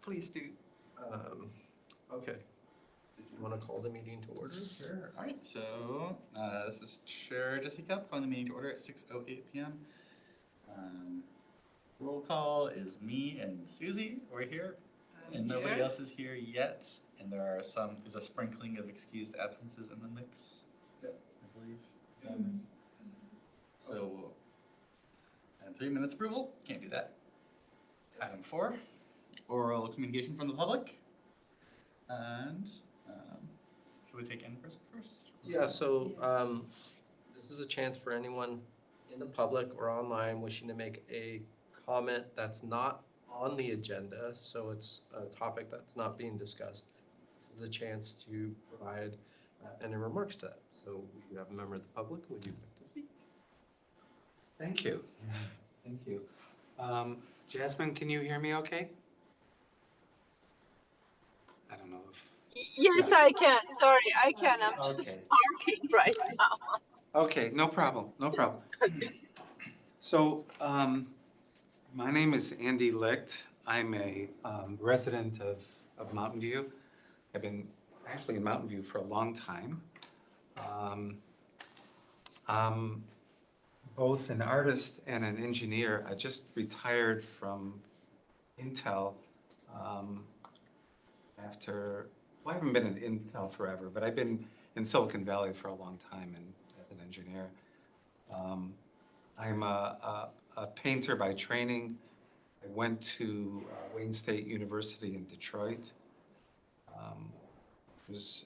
Please do. Okay. Did you want to call the meeting to order? Sure. All right. So this is Chair Jesse Cup calling the meeting to order at 6:08 p.m. Um, roll call is me and Susie. We're here, and nobody else is here yet. And there's a sprinkling of excused absences in the mix. Yeah. I believe. So, item 3, minutes approval. Can't do that. Item 4, oral communication from the public. And should we take in person first? Yeah, so this is a chance for anyone in the public or online wishing to make a comment that's not on the agenda, so it's a topic that's not being discussed. This is a chance to provide any remarks to that. So we have a member of the public. Would you like to speak? Thank you. Thank you. Jasmine, can you hear me okay? I don't know if. Yes, I can. Sorry, I can. I'm just Okay. parking right now. Okay, no problem, no problem. So, my name is Andy Licht. I'm a resident of Mountain View. I've been actually in Mountain View for a long time. I'm both an artist and an engineer. I just retired from Intel after, well, I haven't been in Intel forever, but I've been in Silicon Valley for a long time and as an engineer. I'm a painter by training. I went to Wayne State University in Detroit, which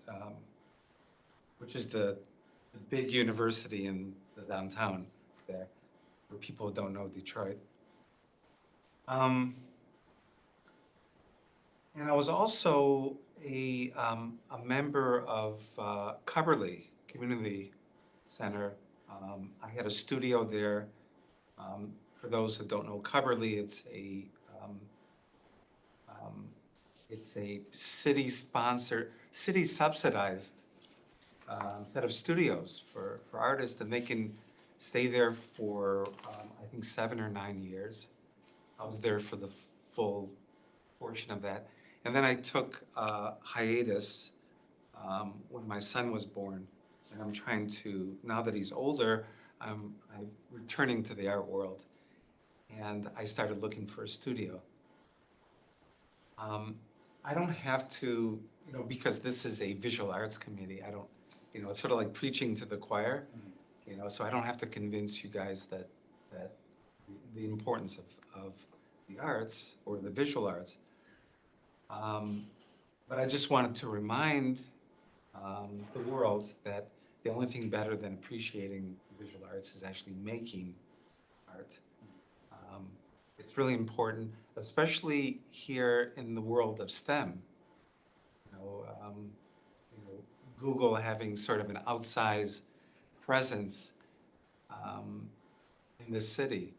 is the big university in the downtown there, for people who don't know Detroit. And I was also a member of Cubberley Community Center. I had a studio there. For those that don't know Cubberley, it's a city-sponsored, city-subsidized set of studios for artists, and they can stay there for I think 7 or 9 years. I was there for the full portion of that, and then I took a hiatus when my son was born, and I'm trying to, now that he's older, I'm returning to the art world, and I started looking for a studio. I don't have to, because this is a visual arts committee, I don't, it's sort of like preaching to the choir, so I don't have to convince you guys that the importance of the arts or the visual arts. But I just wanted to remind the world that the only thing better than appreciating visual arts is actually making art. It's really important, especially here in the world of STEM. Google having sort of an outsized presence in this city.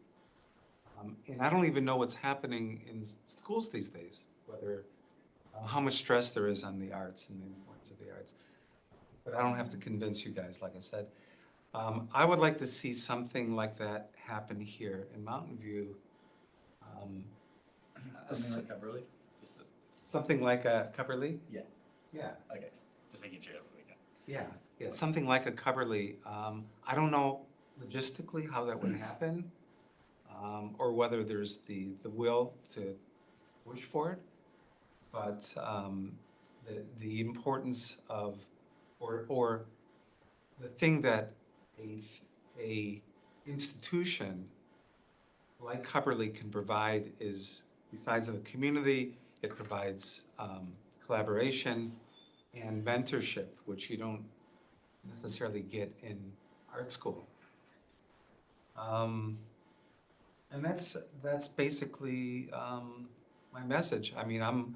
And I don't even know what's happening in schools these days, whether how much stress there is on the arts and the importance of the arts. But I don't have to convince you guys, like I said. I would like to see something like that happen here in Mountain View. Something like Cubberley? Something like a Cubberley? Yeah. Yeah. Okay. Just making sure we got. Yeah, something like a Cubberley. I don't know logistically how that would happen, or whether there's the will to push for it. But the importance of, or the thing that a institution like Cubberley can provide is, besides the community, it provides collaboration and mentorship, which you don't necessarily get in art school. And that's basically my message. I mean, I'm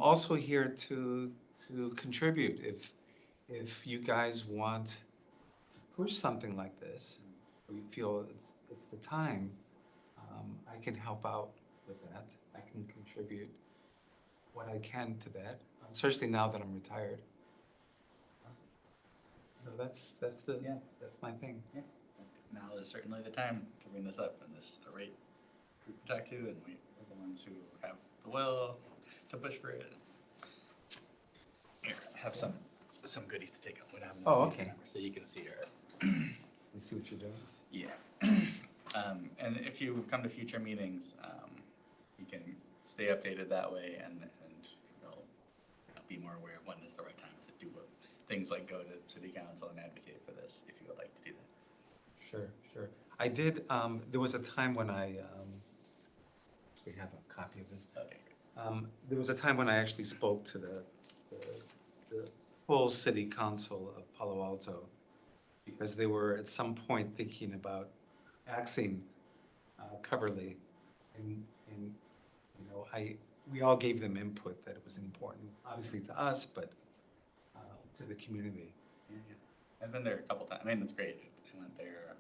also here to contribute. If you guys want to push something like this, or you feel it's the time, I can help out with that. I can contribute what I can to that, especially now that I'm retired. So that's my thing. Yeah. Now is certainly the time to bring this up, and this is the right group to talk to, and we're the ones who have the will to push for it. Here, I have some goodies to take up. We don't have enough Oh, use okay. number, so you can see our You see what you're doing? yeah. And if you come to future meetings, you can stay updated that way, and you'll be more aware of when is the right time to do things like go to city council and advocate for this if you would like to do that. Sure. I did, there was a time when we have a copy of this. Okay. There was a time when I actually spoke to the full city council of Palo Alto, because they were at some point thinking about axing Coverly, and we all gave them input that it was important, obviously to us, but to the community. Yeah. I've been there a couple times. I mean, it's great. I went there,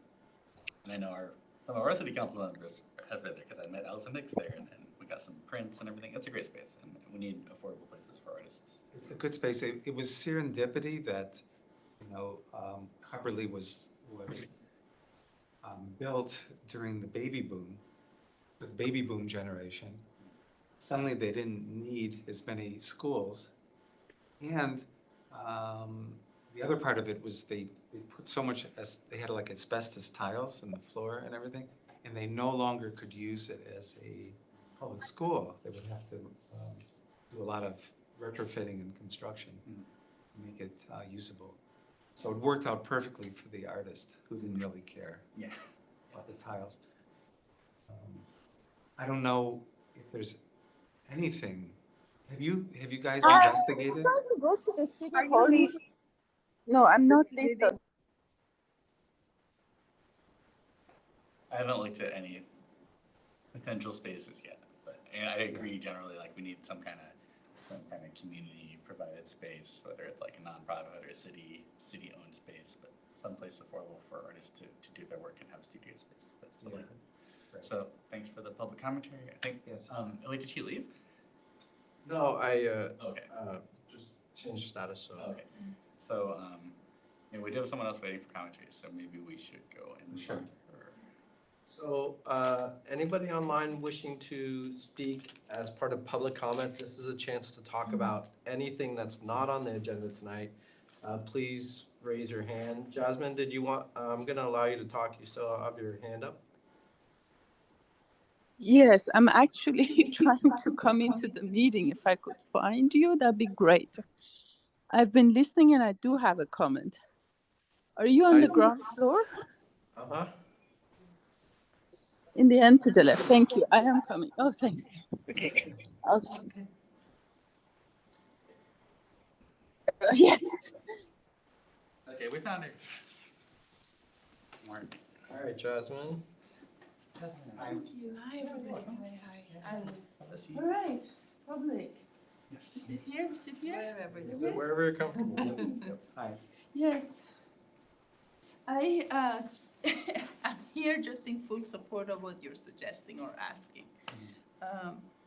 and I know some of our city council members have been there because I met Allison Nix there, and we got some prints and everything. It's a great space, and we need affordable places for artists. It's a good space. It was serendipity that, Coverly was built during the baby boom generation. Suddenly they didn't need as many schools. And the other part of it was they put so much, they had like asbestos tiles in the floor and everything, and they no longer could use it as a public school. They would have to do a lot of retrofitting and construction to make it usable. So it worked out perfectly for the artist who didn't really care Yeah. about the tiles. I don't know if there's anything. Have you guys investigated? Trying to go to the city hall. No, I'm not Lisa. I haven't looked at any potential spaces yet, but I agree generally, like, we need some kind of community provided space, whether it's like a nonprofit or a city-owned space, but someplace affordable for artists to do their work and have studio space. That's the way. Right. So thanks for the public commentary. I think, Yes. Ellie, did she leave? No, I Okay. just changed status, so. Okay. So, we do have someone else waiting for commentary, so maybe we should go and. Sure. So, anybody online wishing to speak as part of public comment, this is a chance to talk about anything that's not on the agenda tonight. Please raise your hand. Jasmine, did you want, I'm gonna allow you to talk. You still have your hand up? Yes, I'm actually trying to come into the meeting. If I could find you, that'd be great. I've been listening and I do have a comment. Are you on the ground floor? Uh-huh. In the end to the left. Thank you. I am coming. Oh, thanks. Okay. Yes. Okay, we found her. Mark. All right, Jasmine. Thank you. Hi, everybody. Hi. Have a seat. All right. Public. Yes. Sit here. Sit here. Sit wherever you're comfortable. Yep. Hi. Yes. I'm here just in full support of what you're suggesting or asking,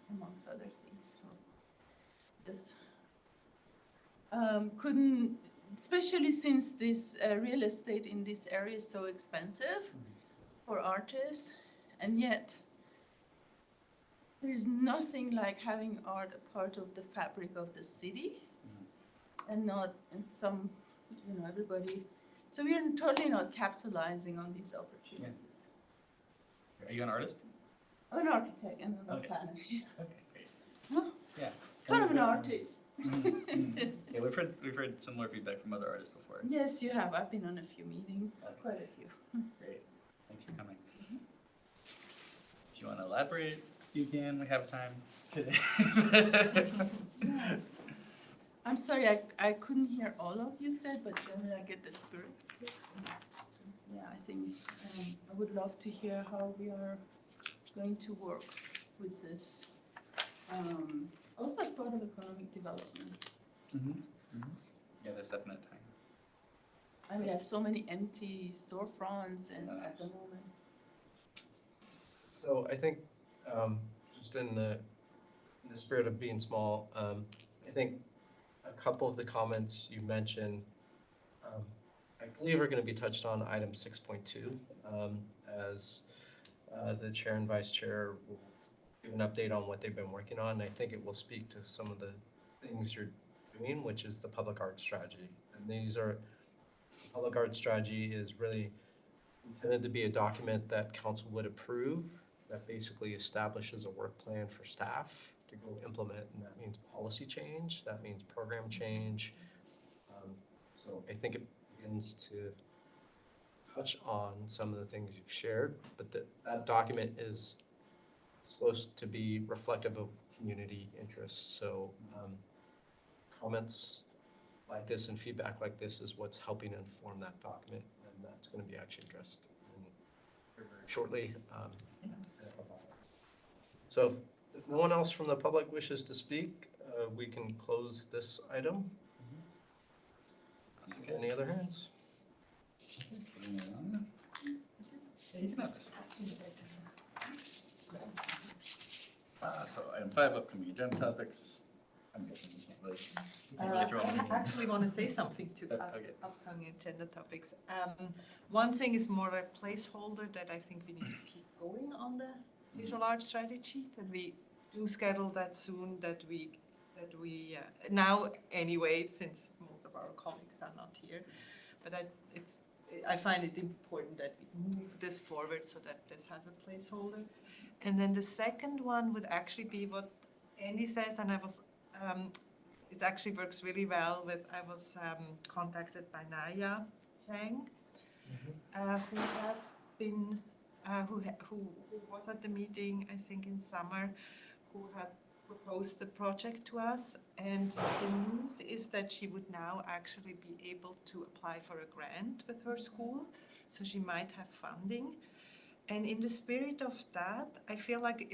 amongst other things. Yes. Especially since this real estate in this area is so expensive for artists, and yet there's nothing like having art a part of the fabric of the city, and not in some, everybody. So we are totally not capitalizing on these opportunities. Are you an artist? I'm an architect and I'm a Okay. planner. Okay, great. Huh? Yeah. Kind of an artist. Yeah, we've heard similar feedback from other artists before. Yes, you have. I've been on a few meetings, Okay. quite a few. Great. Thanks for coming. Do you want to elaborate? You can. We have time today. I'm sorry, I couldn't hear all of you said, but generally I get the spirit. Yeah, I think I would love to hear how we are going to work with this. Also as part of economic development. Yeah, there's definite time. And we have so many empty storefronts and at the moment. So I think, just in the spirit of being small, I think a couple of the comments you mentioned, I believe are gonna be touched on item 6.2, as the chair and vice chair will give an update on what they've been working on. I think it will speak to some of the things you're doing, which is the public art strategy. And public art strategy is really intended to be a document that council would approve, that basically establishes a work plan for staff to go implement, and that means policy change, that means program change. So I think it begins to touch on some of the things you've shared, but that document is supposed to be reflective of community interests. So comments like this and feedback like this is what's helping inform that document, and that's going to be actually addressed very shortly. So if no one else from the public wishes to speak, we can close this item. Any other hands? Yeah, you can have this. So item 5, upcoming agenda topics. I'm guessing you can't really, you can't really throw them. I actually want to say something to Okay. upcoming agenda topics. One thing is more a placeholder that I think we need to keep going on the visual art strategy, that we do schedule that soon, that we now anyway, since most of our colleagues are not here, but I find it important that we move this forward so that this has a placeholder. And then the second one would actually be what Andy says, and I was, it actually works really well with, I was contacted by Naya Chang, who has been, who was at the meeting, I think in summer, who had proposed the project to us. And the news is that she would now actually be able to apply for a grant with her school, so she might have funding. And in the spirit of that, I feel like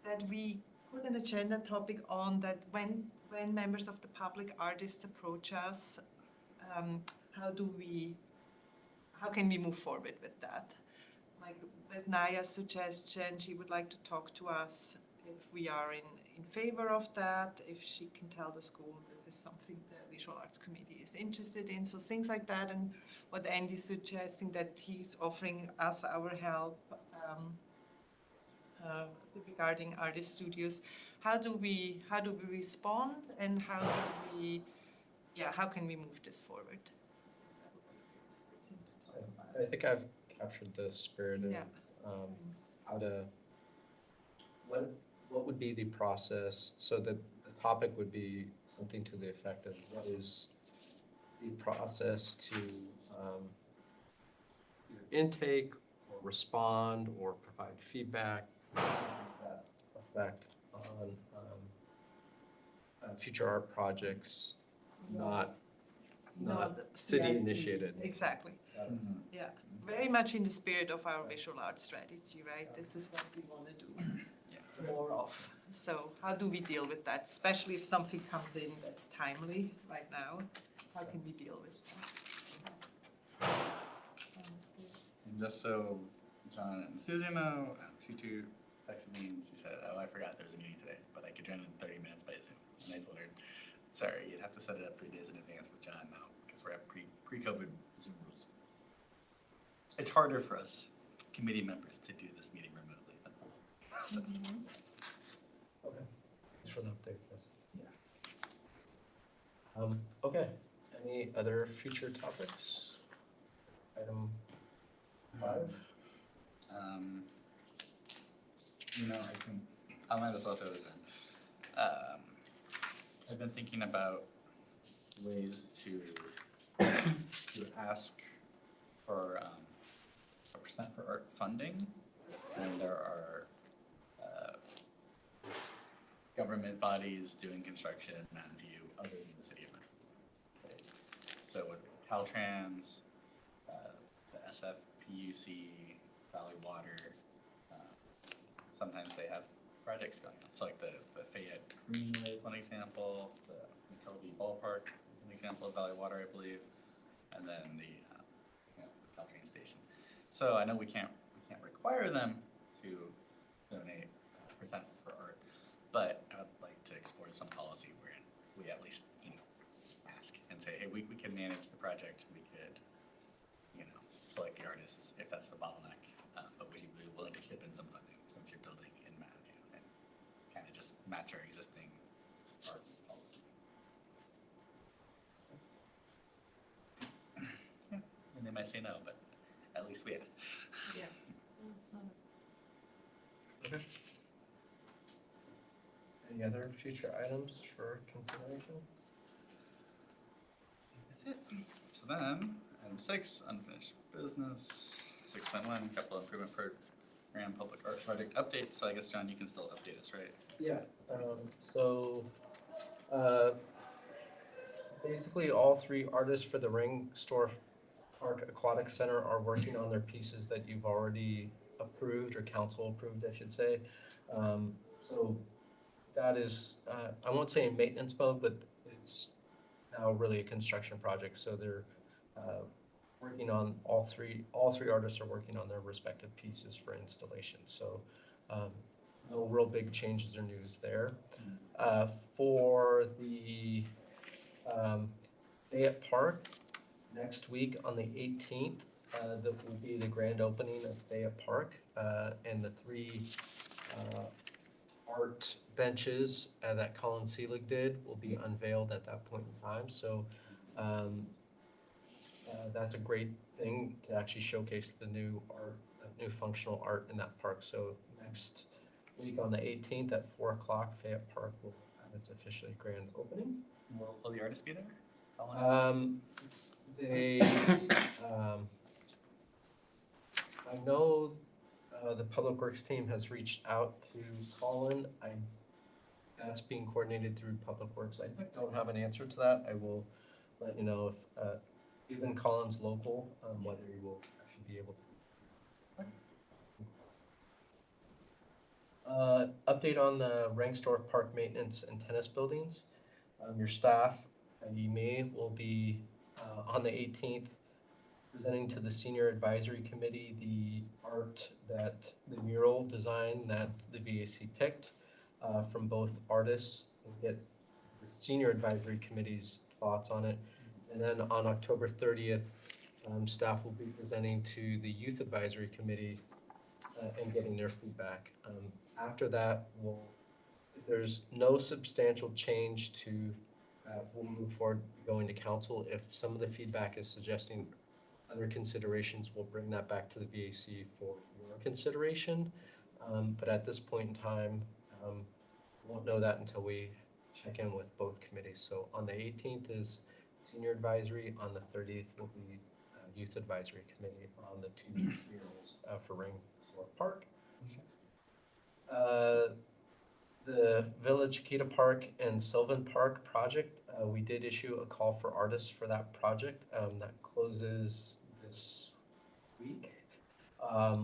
that we put an agenda topic on that when members of the public, artists approach us, how can we move forward with that? Like with Naya's suggestion, she would like to talk to us if we are in favor of that, if she can tell the school this is something the Visual Arts Committee is interested in, so things like that. And what Andy's suggesting, that he's offering us our help regarding artist studios. How do we respond, and how can we move this forward? I think I've captured the spirit of Yeah. How to, what would be the process, so that the topic would be something to the effect of what is the process to either intake or respond or provide feedback that effect on future art projects, not city initiated. Exactly. Mhm. Yeah, very much in the spirit of our visual art strategy, right? This is what we want to do more of. So how do we deal with that, especially if something comes in that's timely right now? How can we deal with that? Sounds good. And just so John and Susie know, Tutu texted me and she said, "Oh, I forgot there's a meeting today, but I could join in 30 minutes by Zoom." And I told her, "Sorry, you'd have to set it up 3 days in advance with John now because we're at pre-COVID Zoom rules." It's harder for us committee members to do this meeting remotely than so. Okay, thanks for the update, Chris. Okay, any other future topics? Item 5? I might as well throw this in. I've been thinking about ways to ask for a percent for art funding when there are government bodies doing construction in Mountain View other than the city of Mountain View. Okay. So with Caltrans, the SFPUC, Valley Water, sometimes they have projects going on. So like the Fayette Greenway is one example, the McKelvey Ballpark is an example of Valley Water, I believe, and then the Caltrain station. So I know we can't require them to donate a percent for art, but I would like to explore some policy where we at least ask and say, hey, we can manage the project. We could select the artists if that's the bottleneck. but would you be willing to chip in some funding since you're building in Matthew and kind of just match our existing art policy? Yeah, and they might say no, but at least we asked. Yeah. Okay. Any other future items for consideration? That's it. So then, item 6, unfinished business. 6.1, capital improvement program, public art project update. So I guess, John, you can still update us, right? Yeah, so, basically all 3 artists for the Ringstorff Park Aquatic Center are working on their pieces that you've already approved, or council approved, I should say. So that is, I won't say in maintenance mode, but it's now really a construction project, so they're, working on all three artists are working on their respective pieces for installation, so, no real big changes or news there. For the, Fayette Park, next week on the 18th, that will be the grand opening of Fayette Park, and the 3, art benches that Colin Seelig did will be unveiled at that point in time, so, that's a great thing to actually showcase the new art, new functional art in that park. So next week on the 18th at 4 o'clock, Fayette Park will have its officially grand opening. Will the artist be there? How long? They, I know the Public Works team has reached out to Colin. That's being coordinated through Public Works. I don't have an answer to that. I will let you know if, given Colin's local, whether he will actually be able to. Update on the Rangsdorf Park maintenance and tennis buildings. Your staff, i.e. me, will be on the 18th presenting to the Senior Advisory Committee the the mural design that the VAC picked from both artists, and get the Senior Advisory Committee's thoughts on it. And then on October 30th, staff will be presenting to the Youth Advisory Committee and getting their feedback. After that, if there's no substantial change to, we'll move forward going to council. If some of the feedback is suggesting other considerations, we'll bring that back to the VAC for your consideration. But at this point in time, won't know that until we check in with both committees. So on the 18th is Senior Advisory, on the 30th will be Youth Advisory Committee on the 2 murals for Ringsdorf Park. The Village Chiquita Park and Sylvan Park project, we did issue a call for artists for that project. That closes this week. I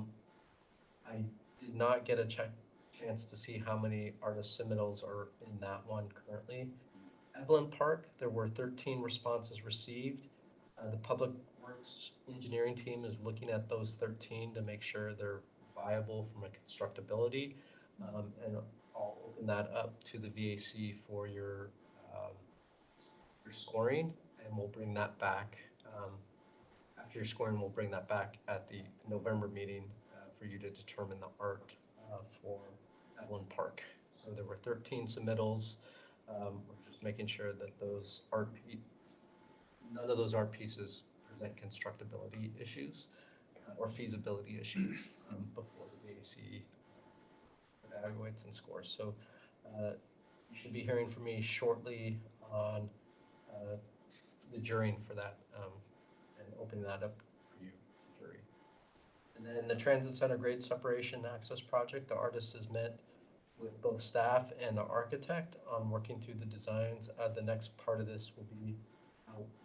did not get a chance to see how many artist submittals are in that one currently. Evelyn Park, there were 13 responses received. The Public Works engineering team is looking at those 13 to make sure they're viable from a constructability. And I'll open that up to the VAC for your scoring, and we'll bring that back. After your scoring, we'll bring that back at the November meeting for you to determine the art for Evelyn Park. So there were 13 submittals. We're just making sure that those none of those art pieces present constructability issues or feasibility issues before the VAC evaluates and scores. So you should be hearing from me shortly on the jurying for that and opening that up for you, jury. And then the Transit Center grade separation access project, the artist has met with both staff and the architect on working through the designs. The next part of this will be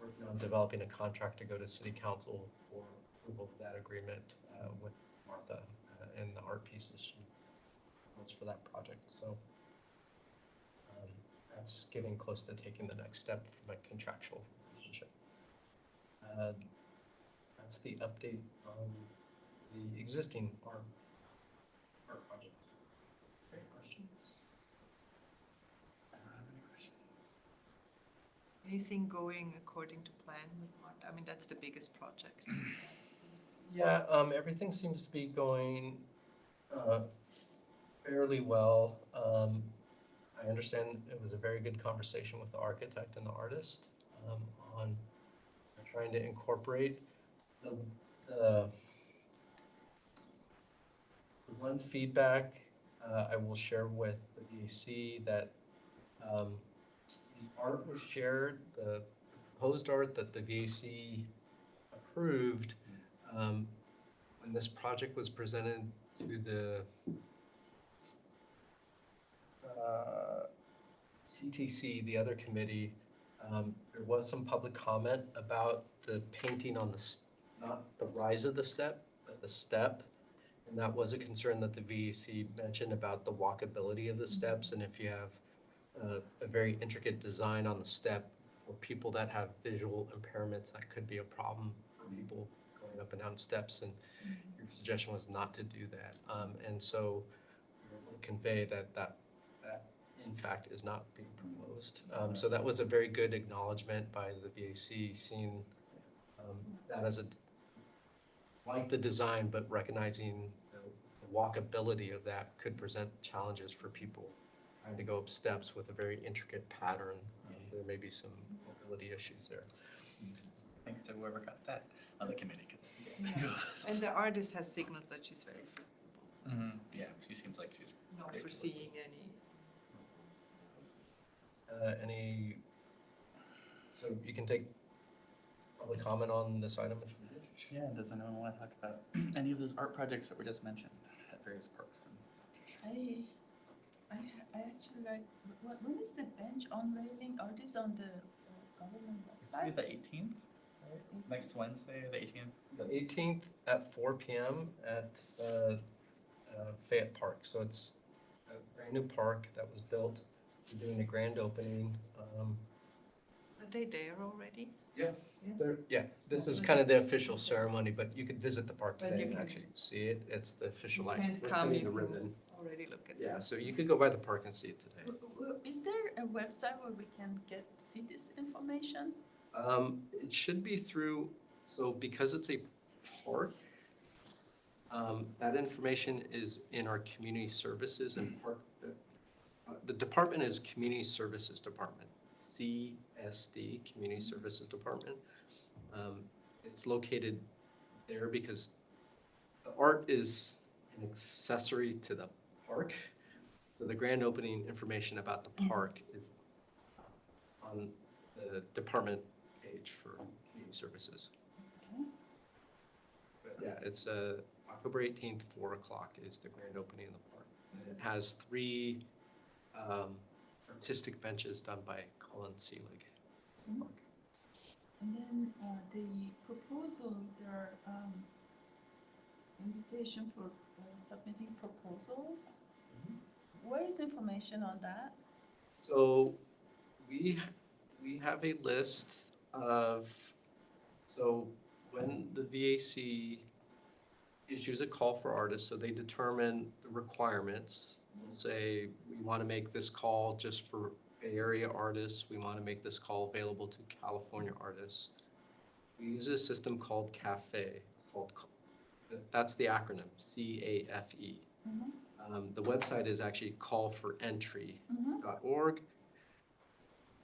working on developing a contract to go to City Council for approval of that agreement with Martha and the art pieces she wants for that project. So that's getting close to taking the next step from a contractual relationship. That's the update on the existing art project. Great questions. Any questions? Anything going according to plan with Martha? I mean, that's the biggest project. Yeah, everything seems to be going fairly well. I understand it was a very good conversation with the architect and the artist on trying to incorporate the, the one feedback I will share with the VAC that the art was shared, the proposed art that the VAC approved when this project was presented to the CTC, the other committee, there was some public comment about the painting on not the rise of the step, but the step. And that was a concern that the VEC mentioned about the walkability of the steps. And if you have a very intricate design on the step for people that have visual impairments, that could be a problem for people going up and down steps. And your suggestion was not to do that. And so we'll convey that in fact is not being proposed. So that was a very good acknowledgement by the VAC, seeing that as like the design, but recognizing the walkability of that could present challenges for people trying to go up steps with a very intricate pattern. There may be some mobility issues there. Thanks to whoever got that on the committee. And the artist has signaled that she's very flexible, Yeah, she seems like she's not great. foreseeing any. So you can take public comment on this item if you wish. Yeah, does anyone want to talk about any of those art projects that were just mentioned at various parks? I actually like, when is the bench unveiling? Are these on the government Maybe website? the 18th, next Wednesday, the 18th. The 18th at 4 p.m. at Fayette Park. So it's a brand new park that was built. We're doing a grand opening. Are they there already? Yeah, this is kind of the official ceremony, but you could visit the park But today you and can- actually see it. It's the official You like can't we're come putting if the you ribbon. already look at Yeah, so you could go by the park and see it today. Is there a website where we can see this information? It should be through, so because it's a park, that information is in our community services and park. The department is Community Services Department, CSD, Community Services Department. It's located there because the art is an accessory to the park. So the grand opening information about the park is on the department page for community services. But yeah, it's October 18th, 4 o'clock is the grand opening of the park. And it has 3 artistic benches done by Colin Seelig. And then the proposal, there are invitation for submitting proposals. Where is information on that? So we have a list of, so when the VAC issues a call for artists, so they determine the requirements. We'll say we want to make this call just for Bay Area artists. We want to make this call available to California artists. We use a system called CAFE. That's the acronym, CAFE. The website is actually callforentry.org.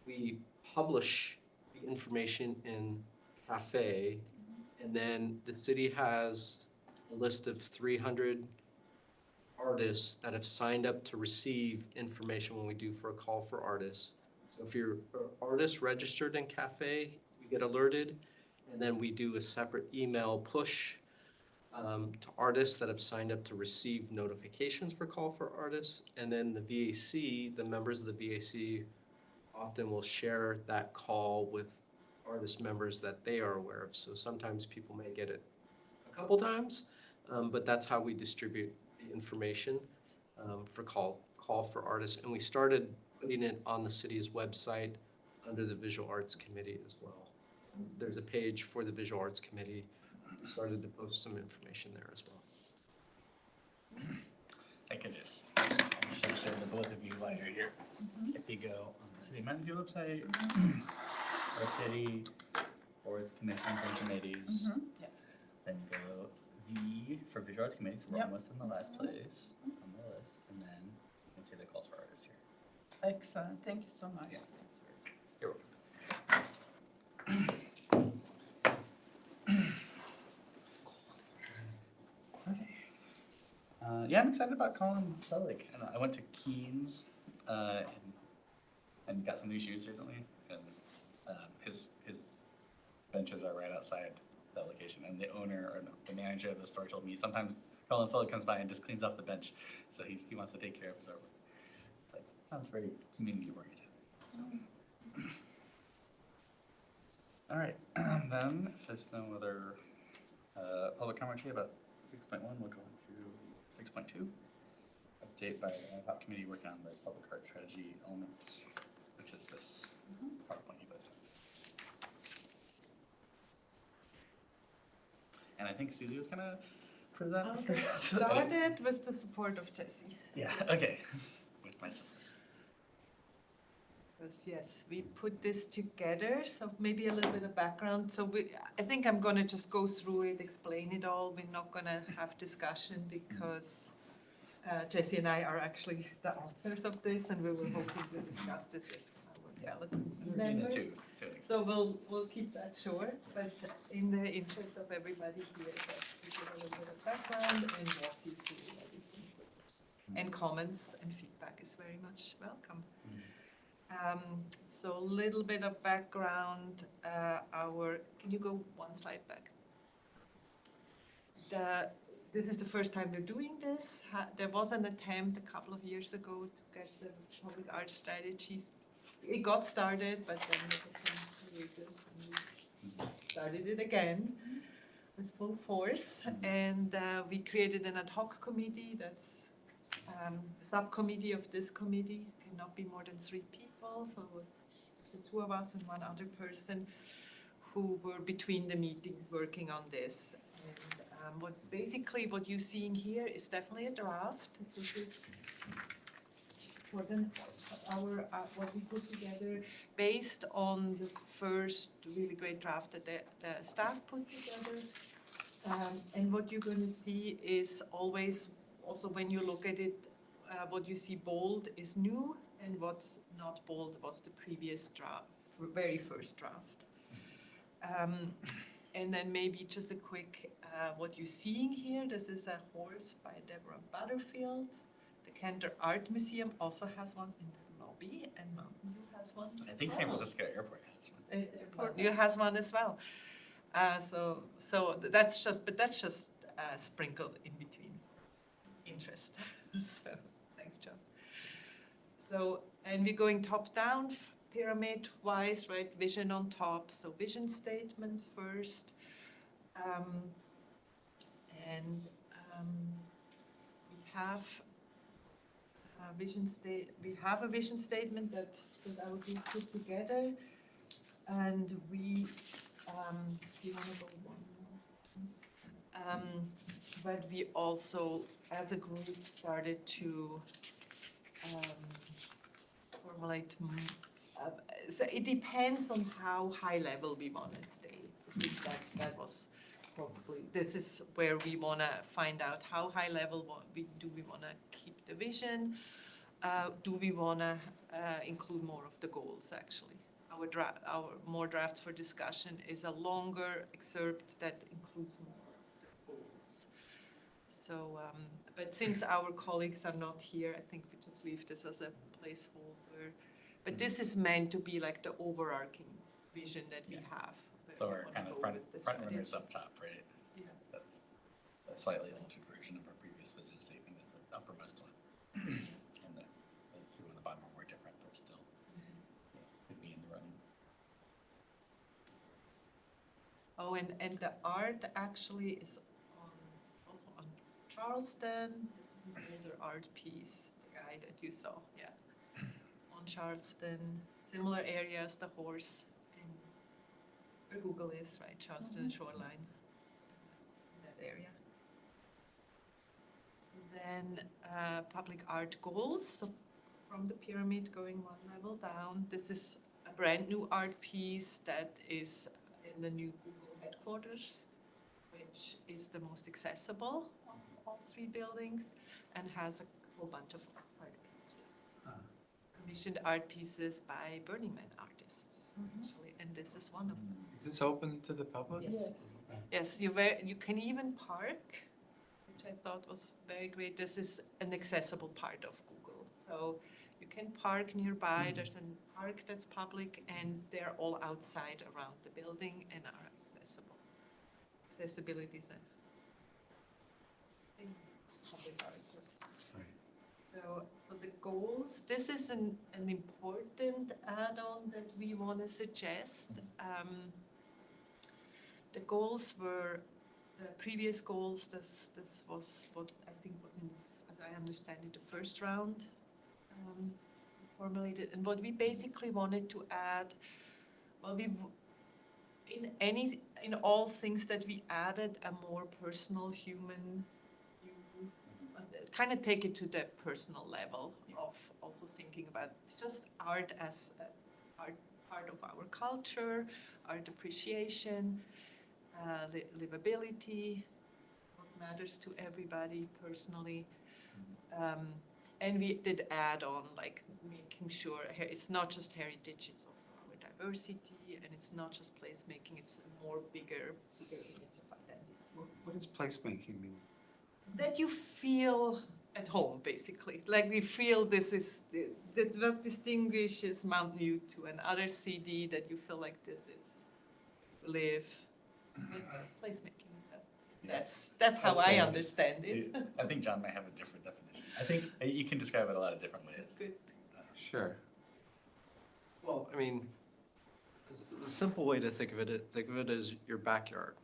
We publish the information in CAFE, and then the city has a list of 300 artists that have signed up to receive information when we do for a call for artists. So if you're an artist registered in CAFE, you get alerted, and then we do a separate email push to artists that have signed up to receive notifications for call for artists. And then the VAC, the members of the VAC often will share that call with artist members that they are aware of. So sometimes people may get it a couple times, but that's how we distribute the information for call for artists. And we started putting it on the city's website under the Visual Arts Committee as well. There's a page for the Visual Arts Committee. We started to post some information there as well. I can just share the both of you while you're here. If you go on the city manager website, our city boards, commissions, and committees, then go V for Visual Arts Committee, so we're Yep. almost in the last place on the list, and then you can see the calls for artists here. Excellent, thank you so much. Yeah. That's very You're welcome. Okay. Yeah, I'm excited about Colin Pellick. And I went to Keen's and got some new shoes recently, and his benches are right outside that location. And the owner or no, the manager of the store told me sometimes Colin Pellick comes by and just cleans up the bench, so he wants to take care of his artwork. Like, sounds very community oriented. So. All right, then if there's no other public commentary about 6.1, we'll go to 6.2. Update by the ad hoc committee working on the public art strategy elements, which is this PowerPoint you both have. And I think Susie was gonna present. Okay, started with the support of Jessie. Yeah, okay. With my support. Because yes, we put this together, so maybe a little bit of background. So I think I'm gonna just go through it, explain it all. We're not gonna have discussion because Jessie and I are actually the authors of this, and we were hoping to discuss this with our fellow members. To an extent. So we'll keep that short, but in the interest of everybody here, just to give a little bit of background and walk you through everything. And comments and feedback is very much welcome. So a little bit of background, can you go one slide back? This is the first time we're doing this. There was an attempt a couple of years ago to get the public art strategies. It got started, but then it became creative, and we started it again with full force. And we created an ad hoc committee that's a subcommittee of this committee, cannot be more than 3 people. So it was the 2 of us and 1 other person who were between the meetings working on this. And what you're seeing here is definitely a draft. This is for what we put together based on the first really great draft that the staff put together. And what you're going to see is always, also when you look at it, what you see bold is new, and what's not bold was the previous draft, very first draft. And then maybe just a quick, what you're seeing here, this is a horse by Deborah Butterfield. The Cantor Art Museum also has one in the lobby, and Mountain View has one. I think San Francisco Airport has one. Airport View has one as well. So that's just sprinkled in between interest. So thanks, John. So, and we're going top down, pyramid wise, right? Vision on top. So vision statement first. We have a vision statement that our group put together, and we do you want to go one more? But we also, as a group, started to formulate. So it depends on how high level we want to stay. I think that was probably, this is where we want to find out how high level do we want to keep the vision. Do we want to include more of the goals, actually? Our more drafts for discussion is a longer excerpt that includes more of the goals. So, but since our colleagues are not here, I think we just leave this as a placeholder. But this is meant to be like the overarching vision that we have. So we're kind of front runners up top, right? Yeah. That's a slightly altered version of our previous vision statement is the uppermost one. And the two on the bottom are more different, but still could be in the running. Oh, and the art actually is also on Charleston. This is an older art piece, the guy that you saw, yeah. On Charleston, similar areas, the horse, and where Google is, right? Charleston shoreline, in that area. So then public art goals. So from the pyramid going 1 level down, this is a brand new art piece that is in the new Google headquarters, which is the most accessible of all three buildings and has a whole bunch of art pieces. Commissioned art pieces by Burning Man artists, actually, and this is one of them. Is this open to the public? Yes. Yes, you can even park, which I thought was very great. This is an accessible part of Google. So you can park nearby. There's a park that's public, and they're all outside around the building and are accessible. Accessibility is a thing, public art. So the goals, this is an important add-on that we want to suggest. The goals were, the previous goals, this was what I think was in, as I understand it, the first round formulated. And what we basically wanted to add, well, in all things that we added a more personal human view, kind of take it to the personal level of also thinking about just art as part of our culture, art appreciation, livability, what matters to everybody personally. And we did add on, like, making sure it's not just heritage, it's also our diversity, and it's not just placemaking, it's a more bigger image of identity. What does placemaking mean? That you feel at home, basically. Like we feel this is, that what distinguishes Mount View to another CD, that you feel like this is live placemaking. That's how I Okay. understand it. I think John may have a different definition. I think you can describe it a lot of different ways. Good. Sure. Well, I mean, the simple way to think of it as your backyard.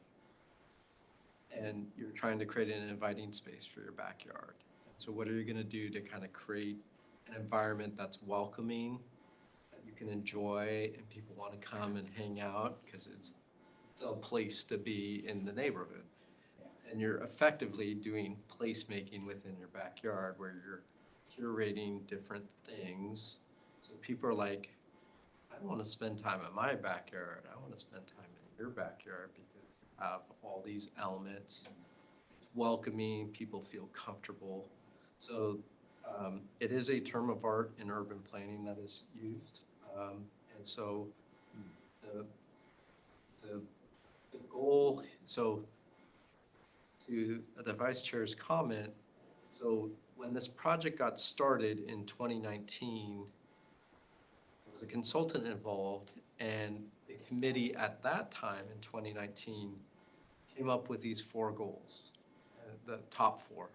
And you're trying to create an inviting space for your backyard. So what are you gonna do to kind of create an environment that's welcoming, that you can enjoy, and people want to come and hang out because it's the place to be in the neighborhood. And you're effectively doing placemaking within your backyard where you're curating different things. So people are like, I want to spend time in my backyard. I want to spend time in your backyard because you have all these elements. It's welcoming, people feel comfortable. So it is a term of art in urban planning that is used. And so the goal, so to the vice chair's comment, so when this project got started in 2019, there was a consultant involved, and the committee at that time in 2019 came up with these 4 goals, the top 4.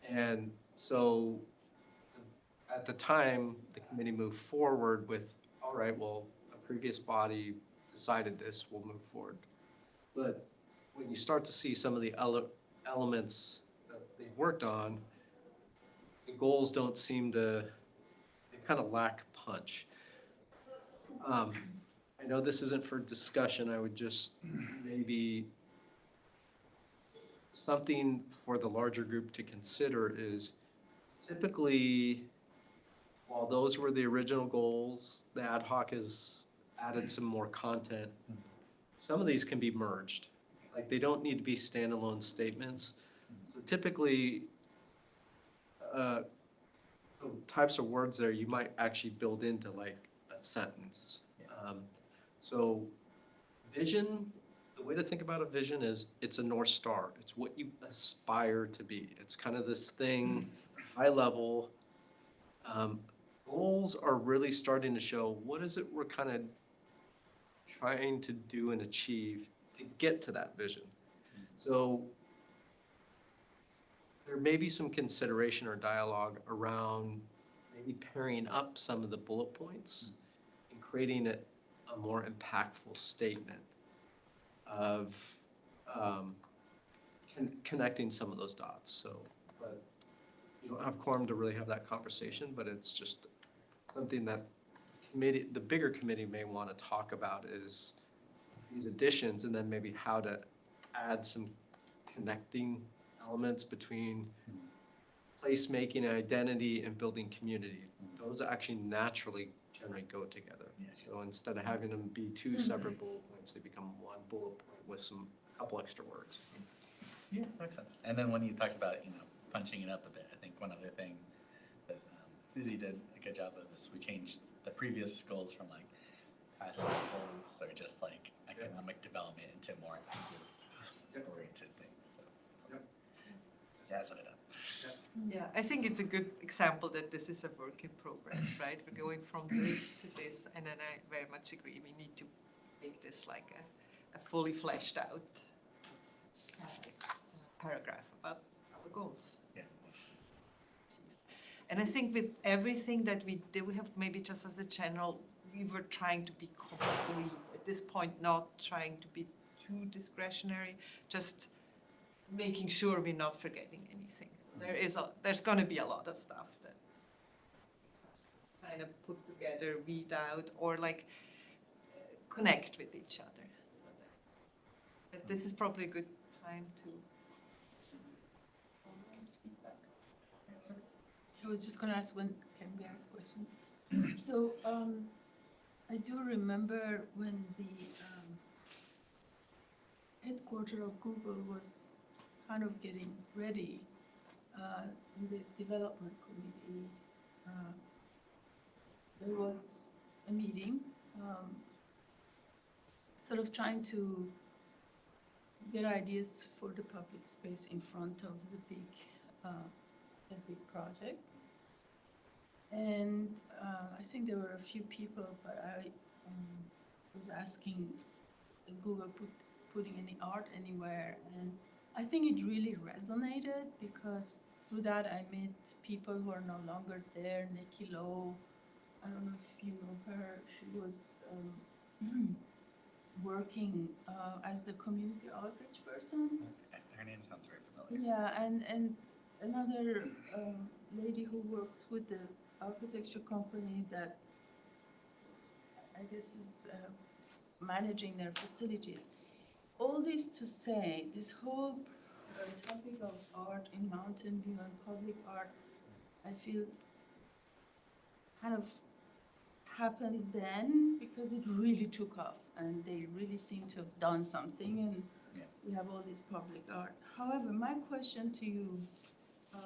And so at the time, the committee moved forward with, all right, well, a previous body decided this, we'll move forward. But when you start to see some of the elements that they worked on, the goals don't seem to, they kind of lack punch. I know this isn't for discussion, I would just maybe, something for the larger group to consider is typically, while those were the original goals, the ad hoc has added some more content. Some of these can be merged. Like, they don't need to be standalone statements. So typically, the types of words there you might actually build into like a sentence. So vision, the way to think about a vision is it's a North Star. It's what you aspire to be. It's kind of this thing, high level. Goals are really starting to show what is it we're kind of trying to do and achieve to get to that vision. So there may be some consideration or dialogue around maybe pairing up some of the bullet points and creating a more impactful statement of connecting some of those dots. So, but you don't have quorum to really have that conversation, but it's just something that the bigger committee may want to talk about is these additions, and then maybe how to add some connecting elements between placemaking and identity and building community. Those actually naturally generally go together. So instead of having them be 2 separate bullet points, they become 1 bullet point with some a couple extra words. Yeah, makes sense. And then when you talked about, punching it up a bit, I think one other thing that Susie did a good job of is we changed the previous goals from like passive goals or just like economic development into more active oriented things, so. Jazzing it up. Yeah, I think it's a good example that this is a work in progress, right? We're going from this to this, and then I very much agree, we need to make this like a fully fleshed out paragraph about our goals. Yeah. And I think with everything that we do, we have maybe just as a general, we were trying to be complete, at this point, not trying to be too discretionary, just making sure we're not forgetting anything. There's gonna be a lot of stuff that kind of put together, weed out, or like connect with each other. But this is probably a good time to. I was just gonna ask when can we ask questions? So I do remember when the headquarters of Google was kind of getting ready in the development committee. There was a meeting, sort of trying to get ideas for the public space in front of the big project. And I think there were a few people, but I was asking, is Google putting any art anywhere? And I think it really resonated because through that I met people who are no longer there. Nikki Lowe, I don't know if you know her. She was working as the community outreach person. Her name sounds very familiar. Yeah, and another lady who works with the architecture company that I guess is managing their facilities. All this to say, this whole topic of art in Mountain View and public art, I feel kind of happened then because it really took off and they really seem to have done something, and we have all this public art. However, my question to you,